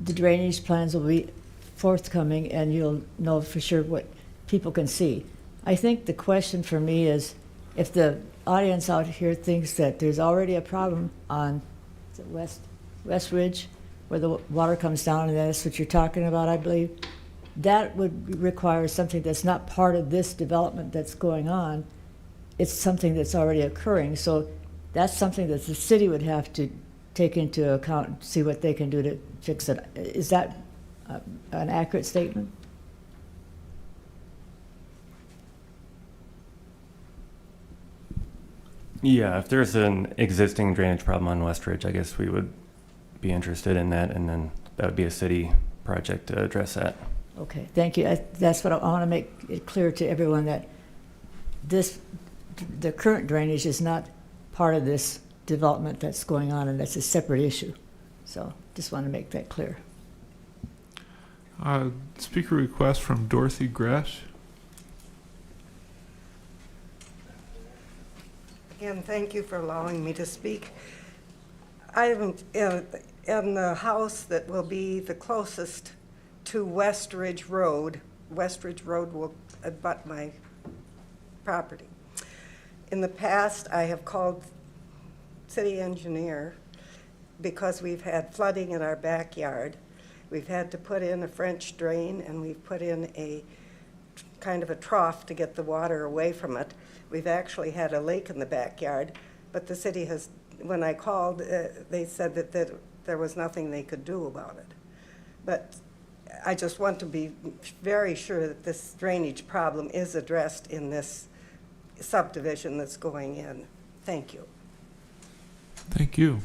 the drainage plans will be forthcoming and you'll know for sure what people can see. I think the question for me is, if the audience out here thinks that there's already a problem on West Ridge, where the water comes down, and that's what you're talking about, I believe, that would require something that's not part of this development that's going on. It's something that's already occurring. So that's something that the city would have to take into account and see what they can do to fix it. Is that an accurate statement? Yeah, if there's an existing drainage problem on Westridge, I guess we would be interested in that, and then that would be a city project to address that. Okay, thank you. That's what I want to make it clear to everyone, that the current drainage is not part of this development that's going on, and that's a separate issue. So just want to make that clear. Speaker request from Dorothy Gresh. Again, thank you for allowing me to speak. I am in the house that will be the closest to Westridge Road. Westridge Road will abut my property. In the past, I have called city engineer because we've had flooding in our backyard. We've had to put in a French drain, and we've put in a kind of a trough to get the water away from it. We've actually had a lake in the backyard, but the city has, when I called, they said that there was nothing they could do about it. But I just want to be very sure that this drainage problem is addressed in this subdivision that's going in. Thank you. Thank you.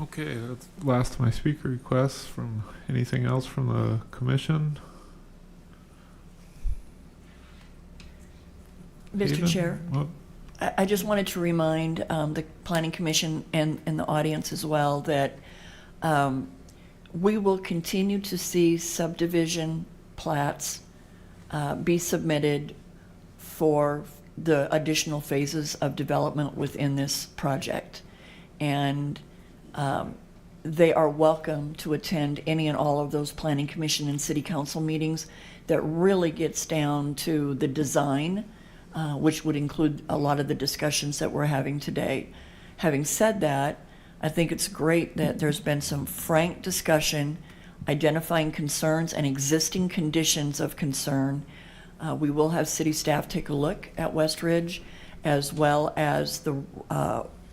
Okay, that's the last of my speaker requests. From anything else from the commission? Mr. Haven? Chair, What? I just wanted to remind the Planning Commission and the audience as well that we will continue to see subdivision plats be submitted for the additional phases of development within this project. And they are welcome to attend any and all of those Planning Commission and City Council meetings that really gets down to the design, which would include a lot of the discussions that we're having today. Having said that, I think it's great that there's been some frank discussion identifying concerns and existing conditions of concern. We will have city staff take a look at Westridge, as well as the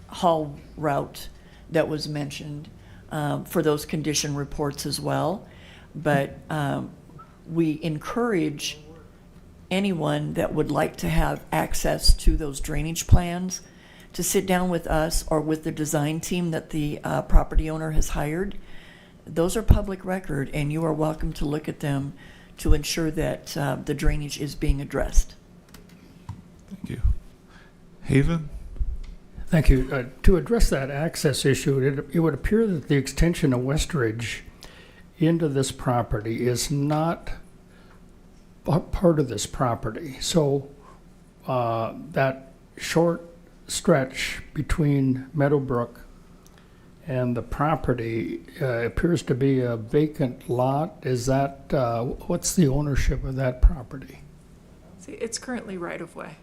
haul route that was mentioned for those condition reports as well. But we encourage anyone that would like to have access to those drainage plans to sit down with us or with the design team that the property owner has hired. Those are public record, and you are welcome to look at them to ensure that the drainage is being addressed. Thank you. Haven? Thank you. To address that access issue, it would appear that the extension of Westridge into this property is not part of this property. So that short stretch between Meadowbrook and the property appears to be a vacant lot. Is that, what's the ownership of that property? See, it's currently right of way.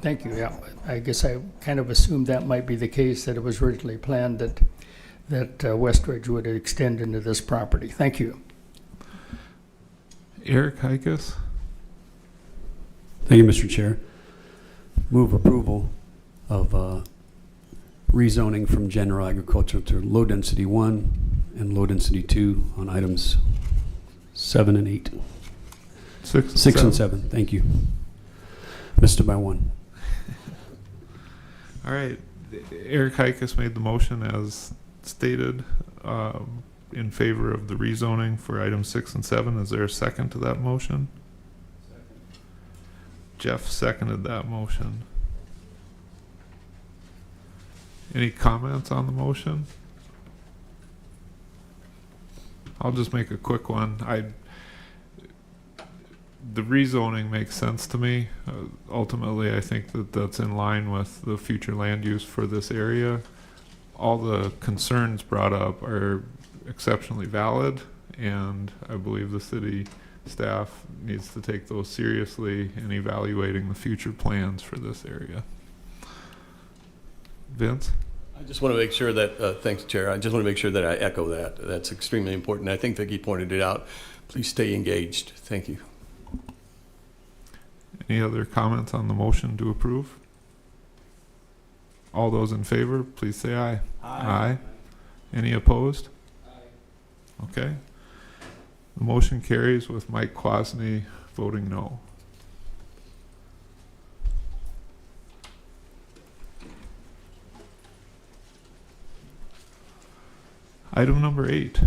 Thank you, yeah. I guess I kind of assumed that might be the case, that it was originally planned that Westridge would extend into this property. Thank you. Eric Hikas? Thank you, Mr. Chair. Move approval of rezoning from general agricultural to low density 1 and low density 2 on items 7 and 8. 6 and 7. Thank you. Missed it by 1. All right. Eric Hikas made the motion as stated in favor of the rezoning for items 6 and 7. Is there a second to that motion? Second. Jeff seconded that motion. Any comments on the motion? I'll just make a quick one. The rezoning makes sense to me. Ultimately, I think that that's in line with the future land use for this area. All the concerns brought up are exceptionally valid, and I believe the city staff needs to take those seriously in evaluating the future plans for this area. Vince? I just want to make sure that, thanks, Chair. I just want to make sure that I echo that. That's extremely important. I think Vicki pointed it out. Please stay engaged. Thank you. Any other comments on the motion to approve? All those in favor, please say aye. Aye. Any opposed? Aye. Okay. The motion carries with Mike Kwasny voting no. Item number 8.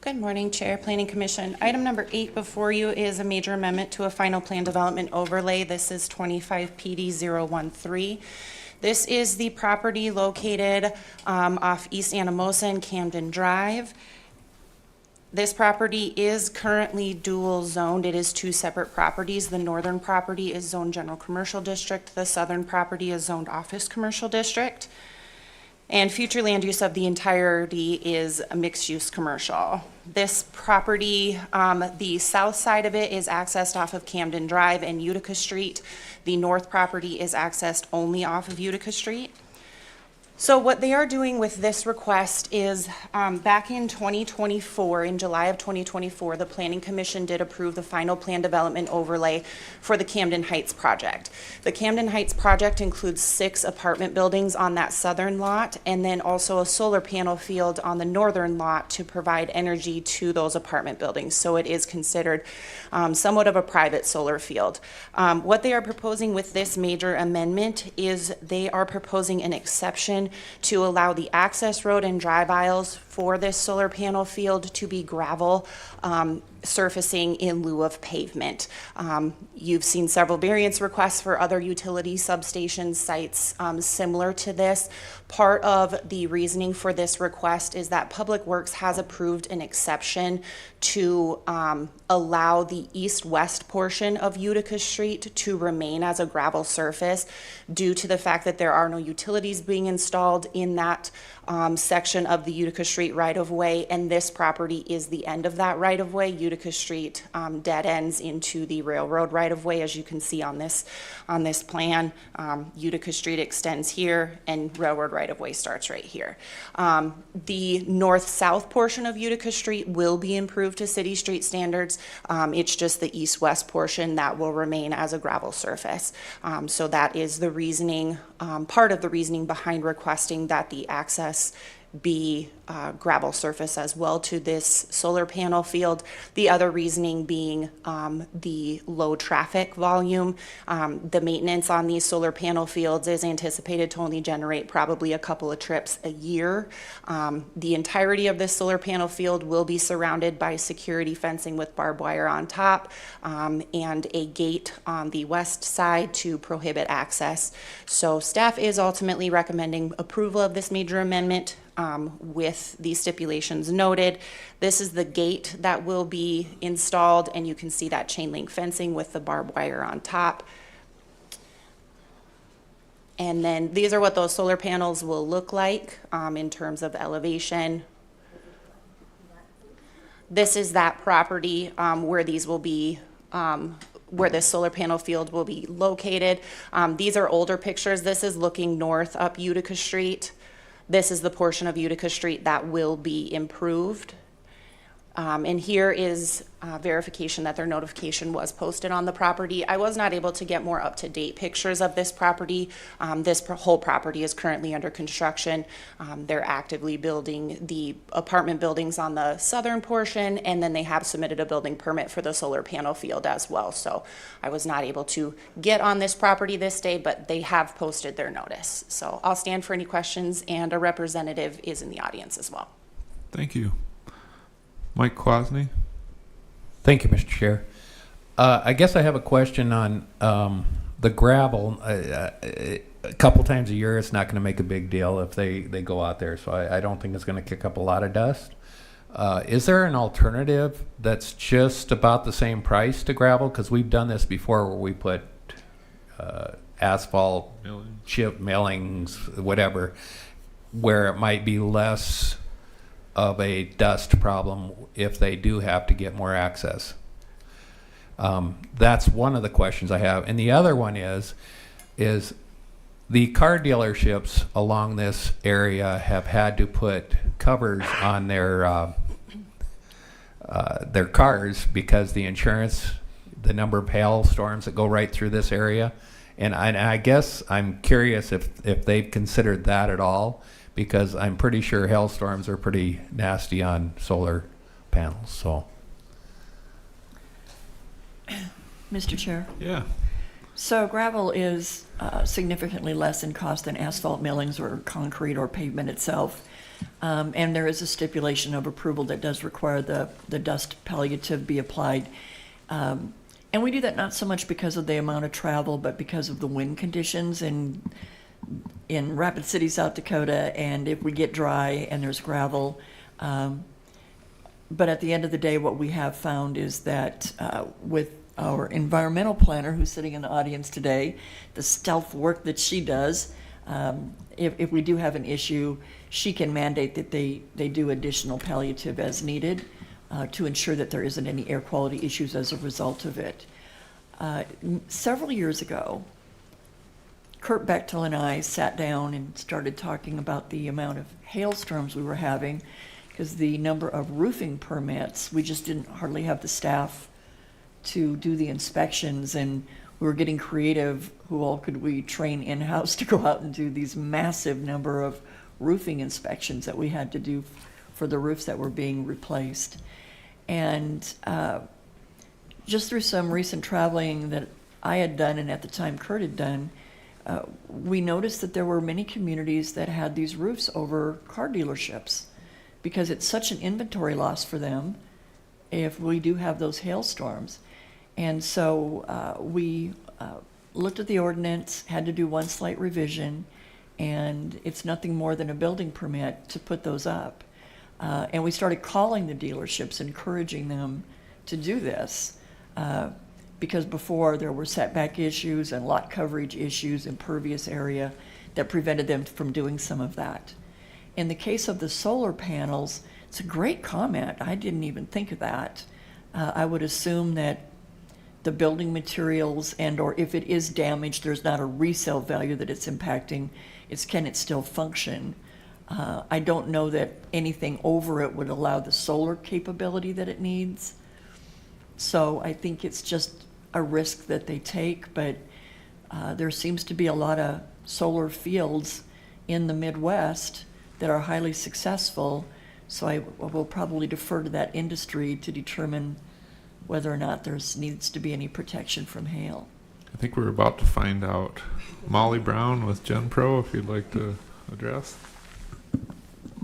Good morning, Chair, Planning Commission. Item number 8 before you is a major amendment to a final plan development overlay. This is 25 PD 013. This is the property located off East Anamosa and Camden Drive. This property is currently dual zoned. It is 2 separate properties. The northern property is zoned general commercial district. The southern property is zoned office commercial district. And future land use of the entirety is a mixed-use commercial. This property, the south side of it is accessed off of Camden Drive and Utica Street. The north property is accessed only off of Utica Street. So what they are doing with this request is back in 2024, in July of 2024, the Planning Commission did approve the final plan development overlay for the Camden Heights project. The Camden Heights project includes 6 apartment buildings on that southern lot and then also a solar panel field on the northern lot to provide energy to those apartment buildings. So it is considered somewhat of a private solar field. What they are proposing with this major amendment is they are proposing an exception to allow the access road and drive aisles for this solar panel field to be gravel surfacing in lieu of pavement. You've seen several variance requests for other utility substation sites similar to this. Part of the reasoning for this request is that Public Works has approved an exception to allow the east-west portion of Utica Street to remain as a gravel surface due to the fact that there are no utilities being installed in that section of the Utica Street right-of-way, and this property is the end of that right-of-way. Utica Street dead ends into the railroad right-of-way, as you can see on this plan. Utica Street extends here, and railroad right-of-way starts right here. The north-south portion of Utica Street will be improved to city street standards. It's just the east-west portion that will remain as a gravel surface. So that is the reasoning, part of the reasoning behind requesting that the access be gravel surface as well to this solar panel field. The other reasoning being the low traffic volume. The maintenance on these solar panel fields is anticipated to only generate probably a couple of trips a year. The entirety of this solar panel field will be surrounded by security fencing with barbed wire on top and a gate on the west side to prohibit access. So staff is ultimately recommending approval of this major amendment with the stipulations noted. This is the gate that will be installed, and you can see that chain link fencing with the barbed wire on top. And then these are what those solar panels will look like in terms of elevation. This is that property where these will be where this solar panel field will be located. These are older pictures. This is looking north up Utica Street. This is the portion of Utica Street that will be improved. And here is verification that their notification was posted on the property. I was not able to get more up-to-date pictures of this property. This whole property is currently under construction. They're actively building the apartment buildings on the southern portion, and then they have submitted a building permit for the solar panel field as well. So I was not able to get on this property this day, but they have posted their notice. So I'll stand for any questions, and a representative is in the audience as well. Thank you. Mike Kwasny. Thank you, Mr. Chair. I guess I have a question on the gravel. A couple times a year, it's not going to make a big deal if they go out there, so I don't think it's going to kick up a lot of dust. Is there an alternative that's just about the same price to gravel? Because we've done this before where we put asphalt, chip millings, whatever, where it might be less of a dust problem if they do have to get more access. That's one of the questions I have. And the other one is the car dealerships along this area have had to put covers on their cars because the insurance, the number of hailstorms that go right through this area. And I guess I'm curious if they've considered that at all, because I'm pretty sure hailstorms are pretty nasty on solar panels, so. Mr. Chair? Yeah. So gravel is significantly less in cost than asphalt millings or concrete or pavement itself. And there is a stipulation of approval that does require the dust palliative be applied. And we do that not so much because of the amount of travel, but because of the wind conditions in Rapid City, South Dakota, and if we get dry and there's gravel. But at the end of the day, what we have found is that with our environmental planner who's sitting in the audience today, the stealth work that she does, if we do have an issue, she can mandate that they do additional palliative as needed to ensure that there isn't any air quality issues as a result of it. Several years ago, Kurt Bechtel and I sat down and started talking about the amount of hailstorms we were having, because the number of roofing permits, we just didn't hardly have the staff to do the inspections, and we were getting creative. Who all could we train in-house to go out and do these massive number of roofing inspections that we had to do for the roofs that were being replaced? And just through some recent traveling that I had done, and at the time Kurt had done, we noticed that there were many communities that had these roofs over car dealerships, because it's such an inventory loss for them if we do have those hailstorms. And so we looked at the ordinance, had to do one slight revision, and it's nothing more than a building permit to put those up. And we started calling the dealerships, encouraging them to do this, because before there were setback issues and lot coverage issues, impervious area, that prevented them from doing some of that. In the case of the solar panels, it's a great comment. I didn't even think of that. I would assume that the building materials and or if it is damaged, there's not a resale value that it's impacting. It's can it still function? I don't know that anything over it would allow the solar capability that it needs. So I think it's just a risk that they take, but there seems to be a lot of solar fields in the Midwest that are highly successful. So I will probably defer to that industry to determine whether or not there needs to be any protection from hail. I think we're about to find out. Molly Brown with GenPro, if you'd like to address.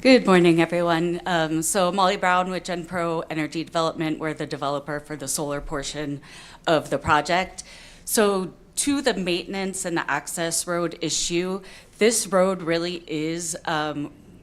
Good morning, everyone. So Molly Brown with GenPro Energy Development. We're the developer for the solar portion of the project. So to the maintenance and the access road issue, this road really is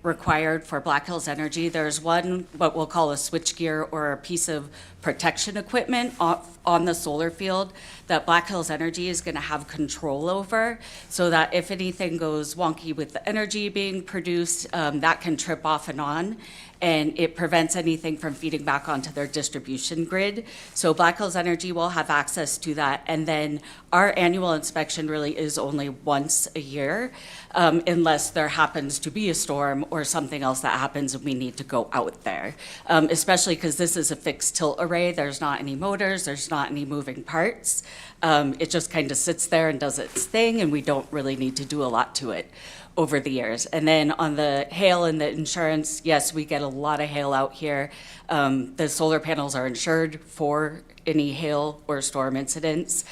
required for Black Hills Energy. There's one, what we'll call a switchgear or a piece of protection equipment on the solar field that Black Hills Energy is going to have control over, so that if anything goes wonky with the energy being produced, that can trip off and on, and it prevents anything from feeding back onto their distribution grid. So Black Hills Energy will have access to that, and then our annual inspection really is only once a year, unless there happens to be a storm or something else that happens and we need to go out there, especially because this is a fixed tilt array. There's not any motors, there's not any moving parts. It just kind of sits there and does its thing, and we don't really need to do a lot to it over the years. And then on the hail and the insurance, yes, we get a lot of hail out here. The solar panels are insured for any hail or storm incidents.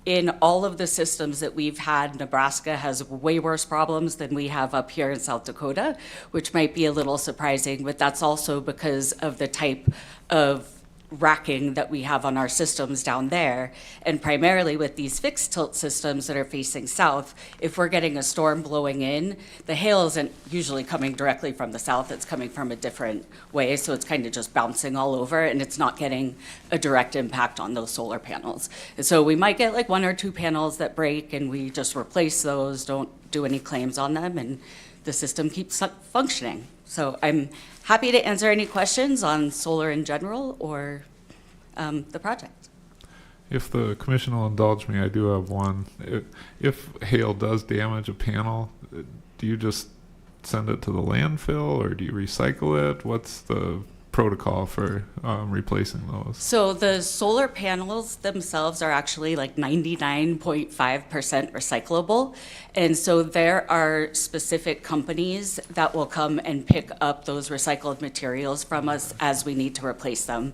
In all of the systems that we've had, Nebraska has way worse problems than we have up here in South Dakota, which might be a little surprising, but that's also because of the type of racking that we have on our systems down there. And primarily with these fixed tilt systems that are facing south, if we're getting a storm blowing in, the hail isn't usually coming directly from the south, it's coming from a different way, so it's kind of just bouncing all over, and it's not getting a direct impact on those solar panels. And so we might get like one or two panels that break, and we just replace those, don't do any claims on them, and the system keeps functioning. So I'm happy to answer any questions on solar in general or the project. If the commission will indulge me, I do have one. If hail does damage a panel, do you just send it to the landfill or do you recycle it? What's the protocol for replacing those? So the solar panels themselves are actually like 99.5% recyclable. And so there are specific companies that will come and pick up those recycled materials from us as we need to replace them.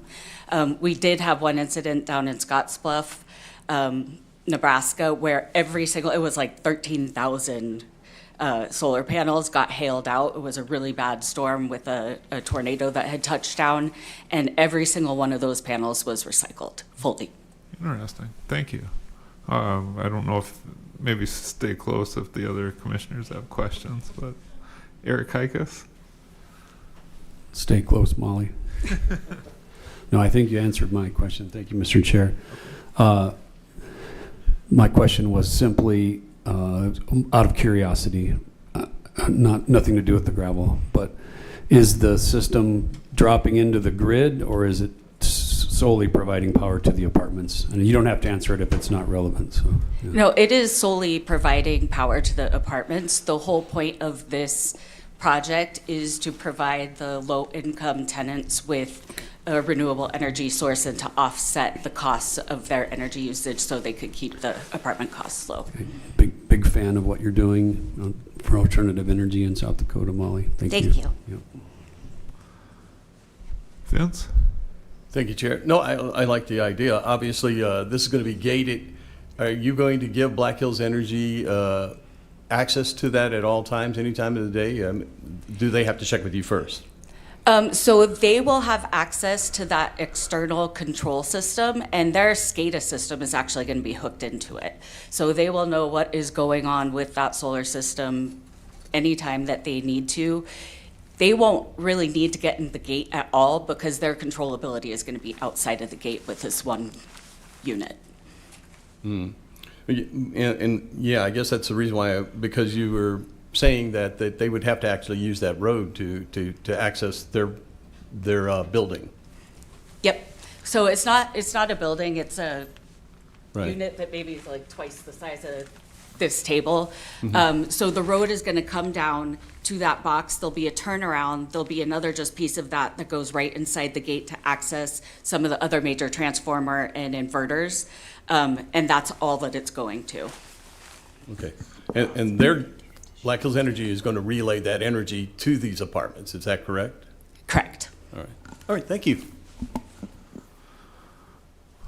We did have one incident down in Scottsbluff, Nebraska, where it was like 13,000 solar panels got hailed out. It was a really bad storm with a tornado that had touched down, and every single one of those panels was recycled fully. Interesting. Thank you. I don't know if maybe stay close if the other commissioners have questions, but Eric Hikas? Stay close, Molly. No, I think you answered my question. Thank you, Mr. Chair. My question was simply out of curiosity, nothing to do with the gravel, but is the system dropping into the grid, or is it solely providing power to the apartments? And you don't have to answer it if it's not relevant. So, yeah. No, it is solely providing power to the apartments. The whole point of this project is to provide the low-income tenants with a renewable energy source and to offset the costs of their energy usage so they could keep the apartment costs low. Okay. Big fan of what you're doing for alternative energy in South Dakota, Molly. Thank you. Yep. Vince? Thank you, Chair. No, I like the idea. Obviously, this is going to be gated. Are you going to give Black Hills Energy access to that at all times, any time of the day? Do they have to check with you first? So they will have access to that external control system, and their SCADA system is actually going to be hooked into it. So they will know what is going on with that solar system anytime that they need to. They won't really need to get in the gate at all because their controllability is going to be outside of the gate with this one unit. And yeah, I guess that's the reason why, because you were saying that they would have to actually use that road to access their building. Yep. So it's not a building. It's a Right. unit that maybe is like twice the size of this table. Mhm. So the road is going to come down to that box. There'll be a turnaround. There'll be another just piece of that goes right inside the gate to access some of the other major transformer and inverters. And that's all that it's going to. Okay. And their Black Hills Energy is going to relay that energy to these apartments. Is that correct? Correct. All right. All right. Thank you.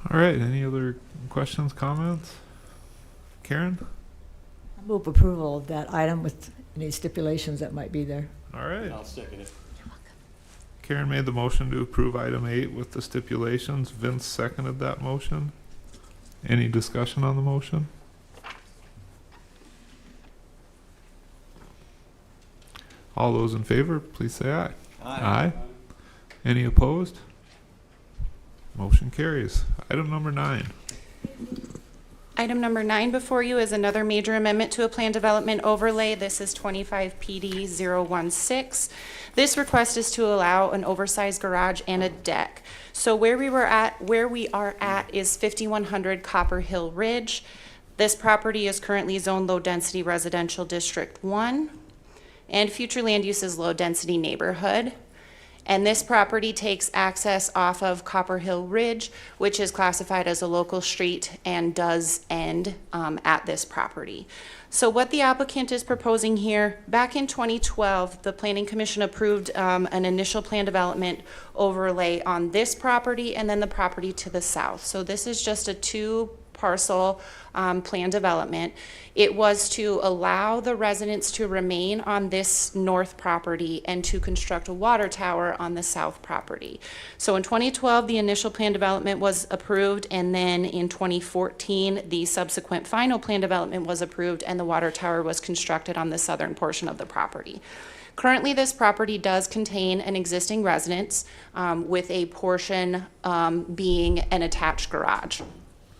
All right. Any other questions, comments? Karen? I move approval of that item with any stipulations that might be there. All right. I'll second it. Karen made the motion to approve item 8 with the stipulations. Vince seconded that motion. Any discussion on the motion? All those in favor, please say aye. Aye. Any opposed? Motion carries. Item number 9. Item number 9 before you is another major amendment to a plan development overlay. This is 25 PD 016. This request is to allow an oversized garage and a deck. So where we are at is 5100 Copper Hill Ridge. This property is currently zoned low density residential district 1, and future land use is low density neighborhood. And this property takes access off of Copper Hill Ridge, which is classified as a local street and does end at this property. So what the applicant is proposing here, back in 2012, the Planning Commission approved an initial plan development overlay on this property and then the property to the south. So this is just a 2-parcel plan development. It was to allow the residents to remain on this north property and to construct a water tower on the south property. So in 2012, the initial plan development was approved, and then in 2014, the subsequent final plan development was approved and the water tower was constructed on the southern portion of the property. Currently, this property does contain an existing residence with a portion being an attached garage.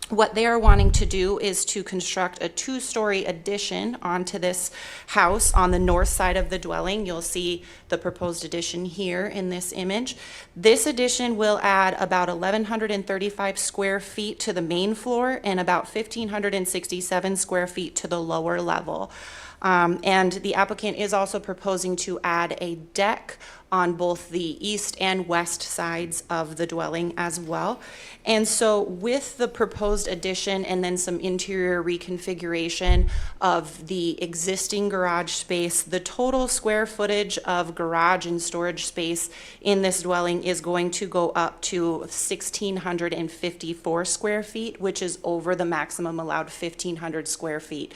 What they are wanting to do is to construct a 2-story addition onto this house on the north side of the dwelling. You'll see the proposed addition here in this image. This addition will add about 1,135 square feet to the main floor and about 1,567 square feet to the lower level. And the applicant is also proposing to add a deck on both the east and west sides of the dwelling as well. And so with the proposed addition and then some interior reconfiguration of the existing garage space, the total square footage of garage and storage space in this dwelling is going to go up to 1,654 square feet, which is over the maximum allowed 1,500 square feet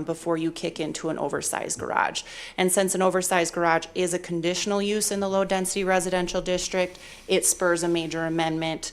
before you kick into an oversized garage. And since an oversized garage is a conditional use in the low-density residential district, it spurs a major amendment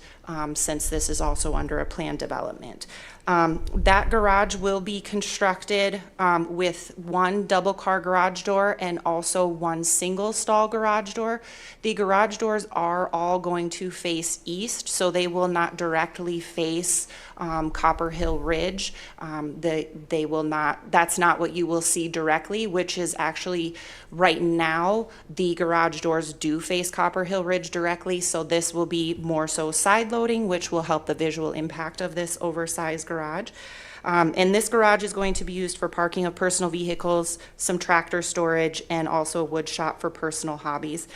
since this is also under a planned development. That garage will be constructed with one double car garage door and also one single stall garage door. The garage doors are all going to face east, so they will not directly face Copper Hill Ridge. They will not, that's not what you will see directly, which is actually right now, the garage doors do face Copper Hill Ridge directly, so this will be more so side loading, which will help the visual impact of this oversized garage. And this garage is going to be used for parking of personal vehicles, some tractor storage, and also a wood shop for personal hobbies.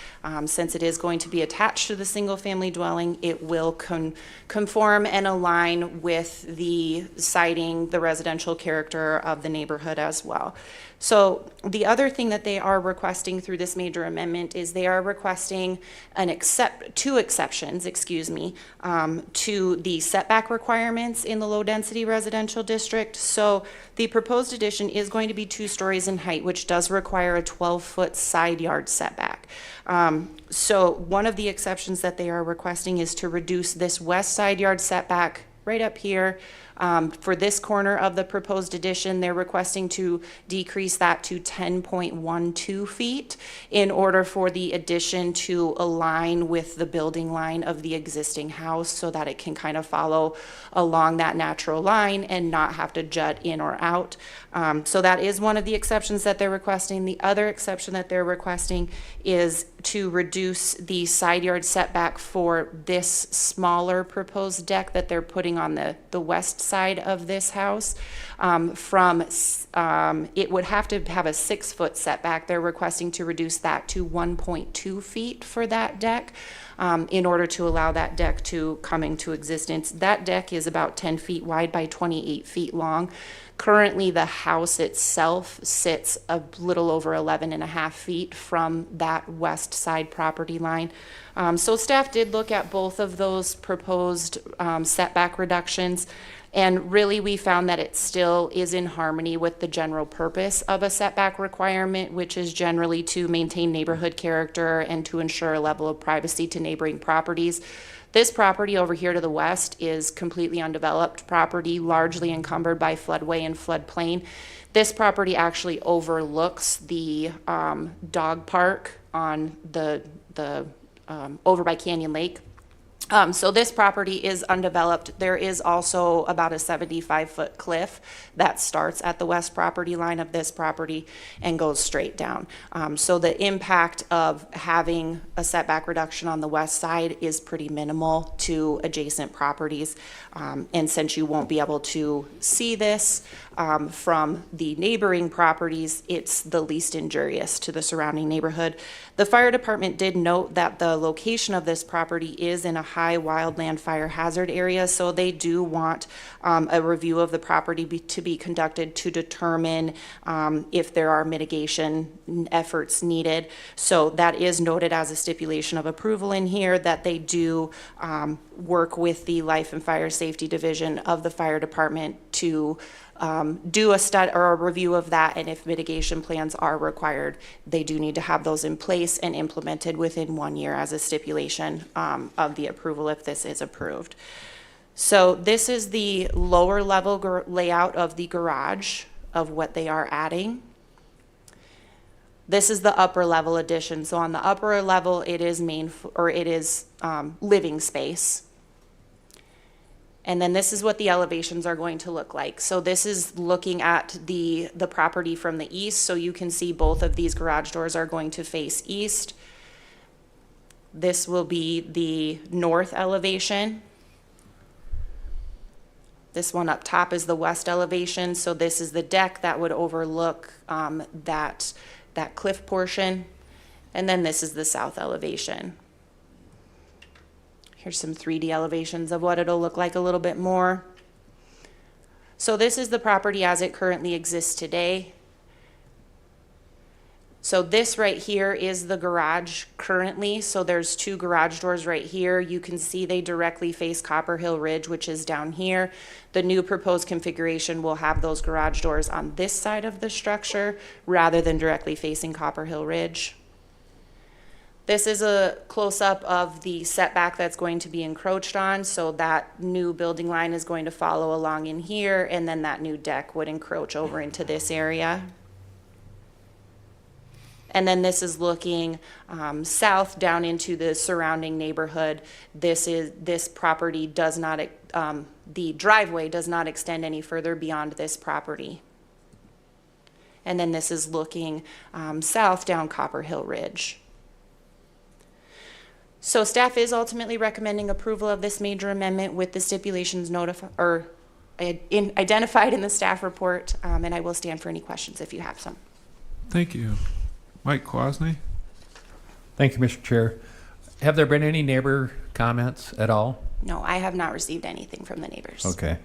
Since it is going to be attached to the single-family dwelling, it will conform and align with the siding, the residential character of the neighborhood as well. So the other thing that they are requesting through this major amendment is they are requesting two exceptions, to the setback requirements in the low-density residential district. So the proposed addition is going to be 2 stories in height, which does require a 12-foot side yard setback. So one of the exceptions that they are requesting is to reduce this west side yard setback right up here. For this corner of the proposed addition, they're requesting to decrease that to 10.12 feet in order for the addition to align with the building line of the existing house so that it can kind of follow along that natural line and not have to jut in or out. So that is one of the exceptions that they're requesting. The other exception that they're requesting is to reduce the side yard setback for this smaller proposed deck that they're putting on the west side of this house. It would have to have a 6-foot setback. They're requesting to reduce that to 1.2 feet for that deck in order to allow that deck to come into existence. That deck is about 10 feet wide by 28 feet long. Currently, the house itself sits a little over 11.5 feet from that west side property line. So staff did look at both of those proposed setback reductions, and really we found that it still is in harmony with the general purpose of a setback requirement, which is generally to maintain neighborhood character and to ensure a level of privacy to neighboring properties. This property over here to the west is completely undeveloped property, largely encumbered by floodway and floodplain. This property actually overlooks the dog park on the over by Canyon Lake. So this property is undeveloped. There is also about a 75-foot cliff that starts at the west property line of this property and goes straight down. So the impact of having a setback reduction on the west side is pretty minimal to adjacent properties. And since you won't be able to see this from the neighboring properties, it's the least injurious to the surrounding neighborhood. The fire department did note that the location of this property is in a high wildland fire hazard area, so they do want a review of the property to be conducted to determine if there are mitigation efforts needed. So that is noted as a stipulation of approval in here, that they do work with the Life and Fire Safety Division of the fire department to do a study or a review of that, and if mitigation plans are required, they do need to have those in place and implemented within 1 year as a stipulation of the approval if this is approved. So this is the lower level layout of the garage of what they are adding. This is the upper level addition. So on the upper level, it is living space. And then this is what the elevations are going to look like. So this is looking at the property from the east. So you can see both of these garage doors are going to face east. This will be the north elevation. This one up top is the west elevation, so this is the deck that would overlook that cliff portion. And then this is the south elevation. Here's some 3D elevations of what it'll look like a little bit more. So this is the property as it currently exists today. So this right here is the garage currently. So there's 2 garage doors right here. You can see they directly face Copper Hill Ridge, which is down here. The new proposed configuration will have those garage doors on this side of the structure rather than directly facing Copper Hill Ridge. This is a close-up of the setback that's going to be encroached on. So that new building line is going to follow along in here, and then that new deck would encroach over into this area. And then this is looking south down into the surrounding neighborhood. This property does not, the driveway does not extend any further beyond this property. And then this is looking south down Copper Hill Ridge. So staff is ultimately recommending approval of this major amendment with the stipulations identified in the staff report, and I will stand for any questions if you have some. Thank you. Mike Kwasny? Thank you, Mr. Chair. Have there been any neighbor comments at all? No, I have not received anything from the neighbors. Okay.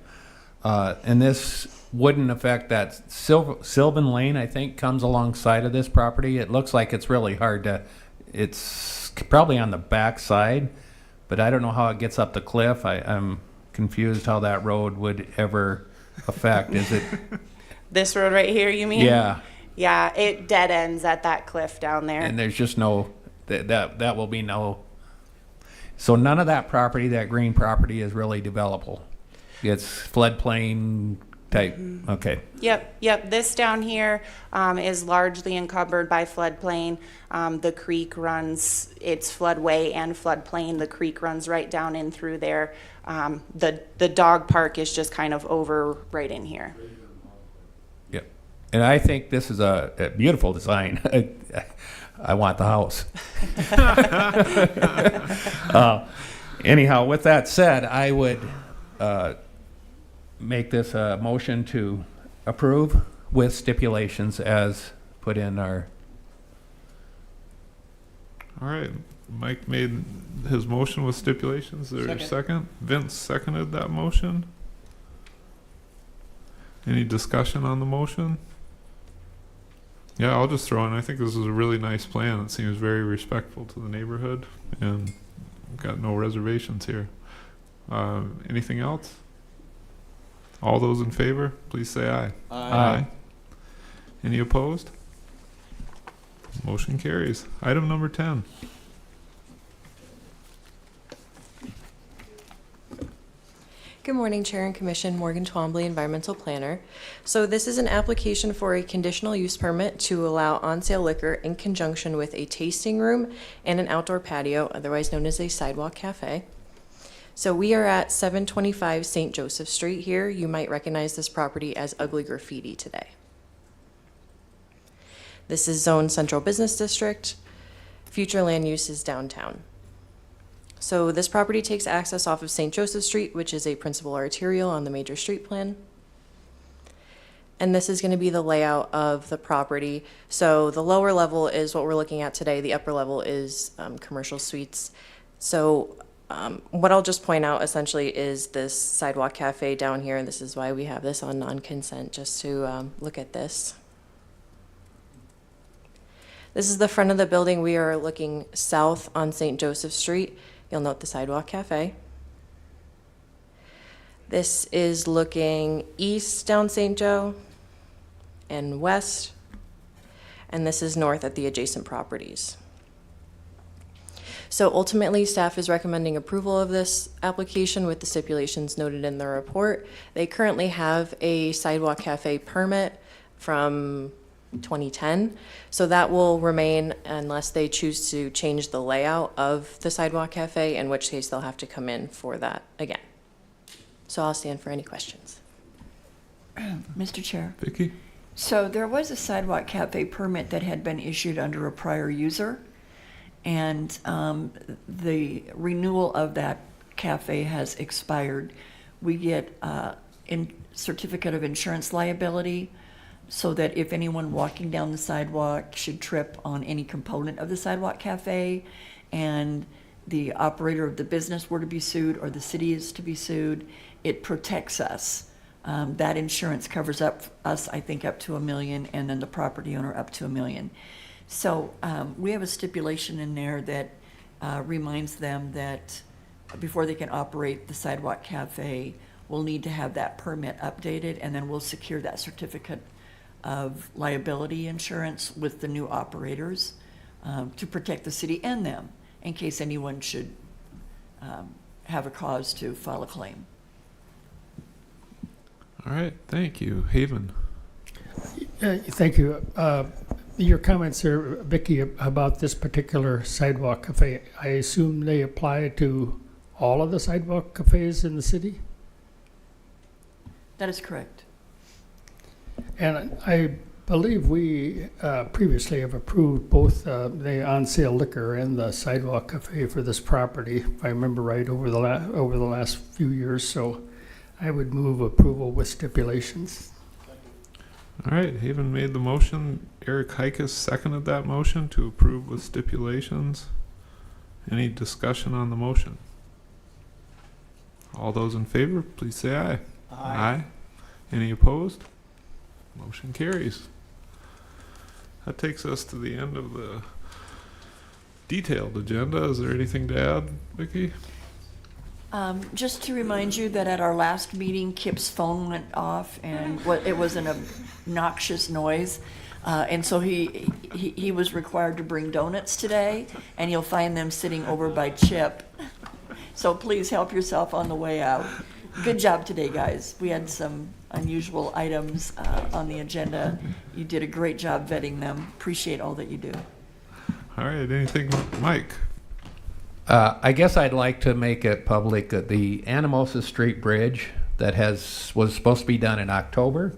And this wouldn't affect that Sylvan Lane, I think, comes alongside of this property. It looks like it's really hard to, it's probably on the back side, but I don't know how it gets up the cliff. I'm confused how that road would ever affect. Is it? This road right here, you mean? Yeah. Yeah, it dead ends at that cliff down there. And there's just no, that will be no, so none of that property, that green property is really developable. It's floodplain type, okay. Yep. This down here is largely encumbered by floodplain. The creek runs, it's floodway and floodplain. The creek runs right down in through there. The dog park is just kind of over right in here. Yep. And I think this is a beautiful design. I want the house. Anyhow, with that said, I would make this a motion to approve with stipulations as put in our. All right. Mike made his motion with stipulations. Is there a second? Vince seconded that motion. Any discussion on the motion? Yeah, I'll just throw in, I think this is a really nice plan. It seems very respectful to the neighborhood, and I've got no reservations here. Anything else? All those in favor, please say aye. Aye. Any opposed? Motion carries. Item number 10. Good morning, Chair and Commission. Morgan Twombly, Environmental Planner. So this is an application for a conditional use permit to allow on-sale liquor in conjunction with a tasting room and an outdoor patio, otherwise known as a sidewalk cafe. So we are at 725 St. Joseph Street here. You might recognize this property as Ugly Graffiti today. This is Zone Central Business District. Future land use is downtown. So this property takes access off of St. Joseph Street, which is a principal arterial on the major street plan. And this is going to be the layout of the property. So the lower level is what we're looking at today. The upper level is commercial suites. So what I'll just point out essentially is this sidewalk cafe down here. And this is why we have this on non-consent, just to look at this. This is the front of the building. We are looking south on St. Joseph Street. You'll note the sidewalk cafe. This is looking east down St. Joe and west, and this is north at the adjacent properties. So ultimately, staff is recommending approval of this application with the stipulations noted in the report. They currently have a sidewalk cafe permit from 2010, so that will remain unless they choose to change the layout of the sidewalk cafe, in which case they'll have to come in for that again. So I'll stand for any questions. Mr. Chair. Vicki? So there was a sidewalk cafe permit that had been issued under a prior user, and the renewal of that cafe has expired. We get certificate of insurance liability, so that if anyone walking down the sidewalk should trip on any component of the sidewalk cafe, and the operator of the business were to be sued, or the city is to be sued, it protects us. That insurance covers us, I think, up to $1 million, and then the property owner up to $1 million. So we have a stipulation in there that reminds them that before they can operate the sidewalk cafe, we'll need to have that permit updated, and then we'll secure that certificate of liability insurance with the new operators to protect the city and them in case anyone should have a cause to file a claim. All right, thank you. Haven. Thank you. Your comments there, Vicki, about this particular sidewalk cafe, I assume they apply to all of the sidewalk cafes in the city? That is correct. And I believe we previously have approved both the on-sale liquor and the sidewalk cafe for this property, if I remember right, over the last few years. So I would move approval with stipulations. All right, Haven made the motion. Eric Heikus seconded that motion to approve with stipulations. Any discussion on the motion? All those in favor, please say aye. Aye. Any opposed? Motion carries. That takes us to the end of the detailed agenda. Is there anything to add, Vicki? Just to remind you that at our last meeting, Kip's phone went off, and it was an obnoxious noise. And so he was required to bring donuts today, and you'll find them sitting over by Chip. So please help yourself on the way out. Good job today, guys. We had some unusual items on the agenda. You did a great job vetting them. Appreciate all that you do. All right, anything, Mike? I guess I'd like to make it public that the Anamosa Street Bridge that was supposed to be done in October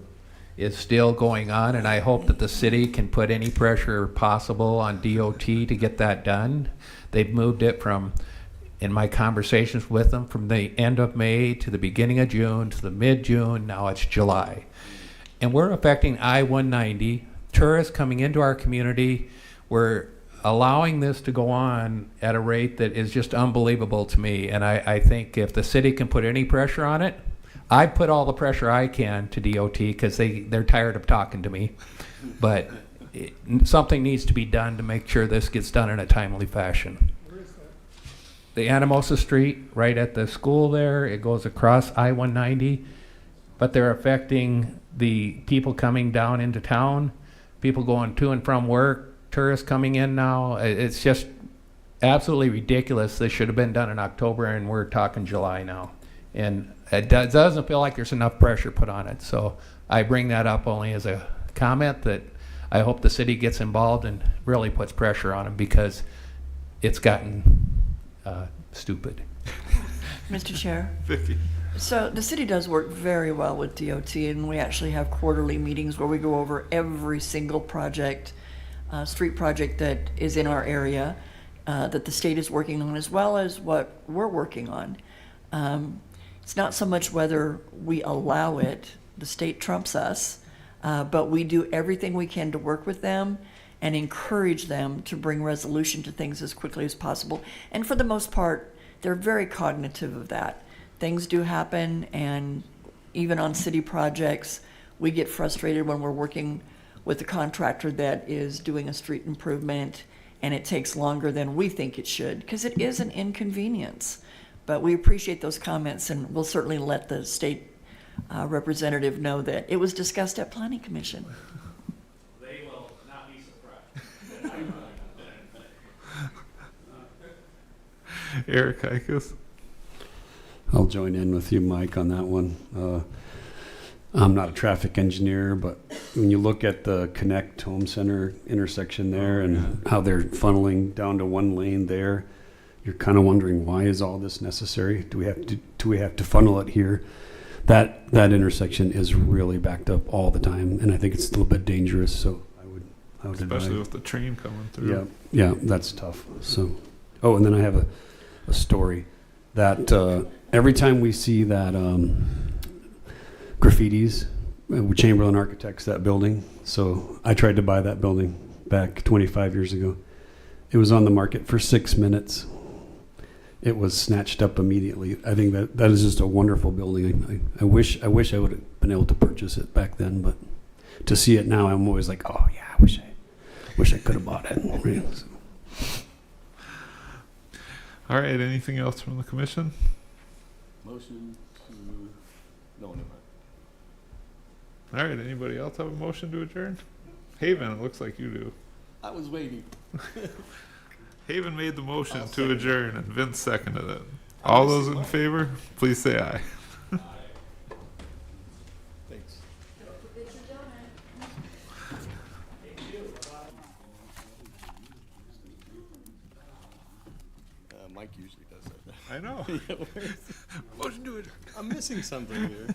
is still going on, and I hope that the city can put any pressure possible on DOT to get that done. They've moved it from, in my conversations with them, from the end of May to the beginning of June to the mid-June. Now it's July. And we're affecting I-190, tourists coming into our community. We're allowing this to go on at a rate that is just unbelievable to me. And I think if the city can put any pressure on it, I put all the pressure I can to DOT because they're tired of talking to me. But something needs to be done to make sure this gets done in a timely fashion. The Anamosa Street, right at the school there, it goes across I-190, but they're affecting the people coming down into town, people going to and from work, tourists coming in now. It's just absolutely ridiculous. This should have been done in October, and we're talking July now. And it doesn't feel like there's enough pressure put on it. So I bring that up only as a comment that I hope the city gets involved and really puts pressure on them because it's gotten stupid. Mr. Chair? Vicki. So the city does work very well with DOT, and we actually have quarterly meetings where we go over every single project, street project that is in our area that the state is working on, as well as what we're working on. It's not so much whether we allow it, the state trumps us, but we do everything we can to work with them and encourage them to bring resolution to things as quickly as possible. And for the most part, they're very cognitive of that. Things do happen, and even on city projects, we get frustrated when we're working with a contractor that is doing a street improvement and it takes longer than we think it should, because it is an inconvenience. But we appreciate those comments, and we'll certainly let the state representative know that it was discussed at Planning Commission. They will not be surprised. Eric Heikus. I'll join in with you, Mike, on that one. I'm not a traffic engineer, but when you look at the Connect Home Center intersection there and how they're funneling down to one lane there, you're kind of wondering, why is all this necessary? Do we have to funnel it here? That intersection is really backed up all the time, and I think it's a little bit dangerous. So I would especially advise. with the train coming through. Yeah, that's tough. So, oh, and then I have a story that every time we see that graffitis. Chamberlain Architects that building, so I tried to buy that building back 25 years ago. It was on the market for 6 minutes. It was snatched up immediately. I think that is just a wonderful building. I wish I would have been able to purchase it back then, but to see it now, I'm always like, oh yeah, I wish I could have bought it. Right? So. All right, anything else from the commission? Motion to, no, never mind. All right, anybody else have a motion to adjourn? Haven, it looks like you do. I was waiting. Haven made the motion I'll to second adjourn, and Vince seconded it. All those in favor, please say aye. Thanks. Mike usually does that. I know. Motion to adjourn. I'm missing something here.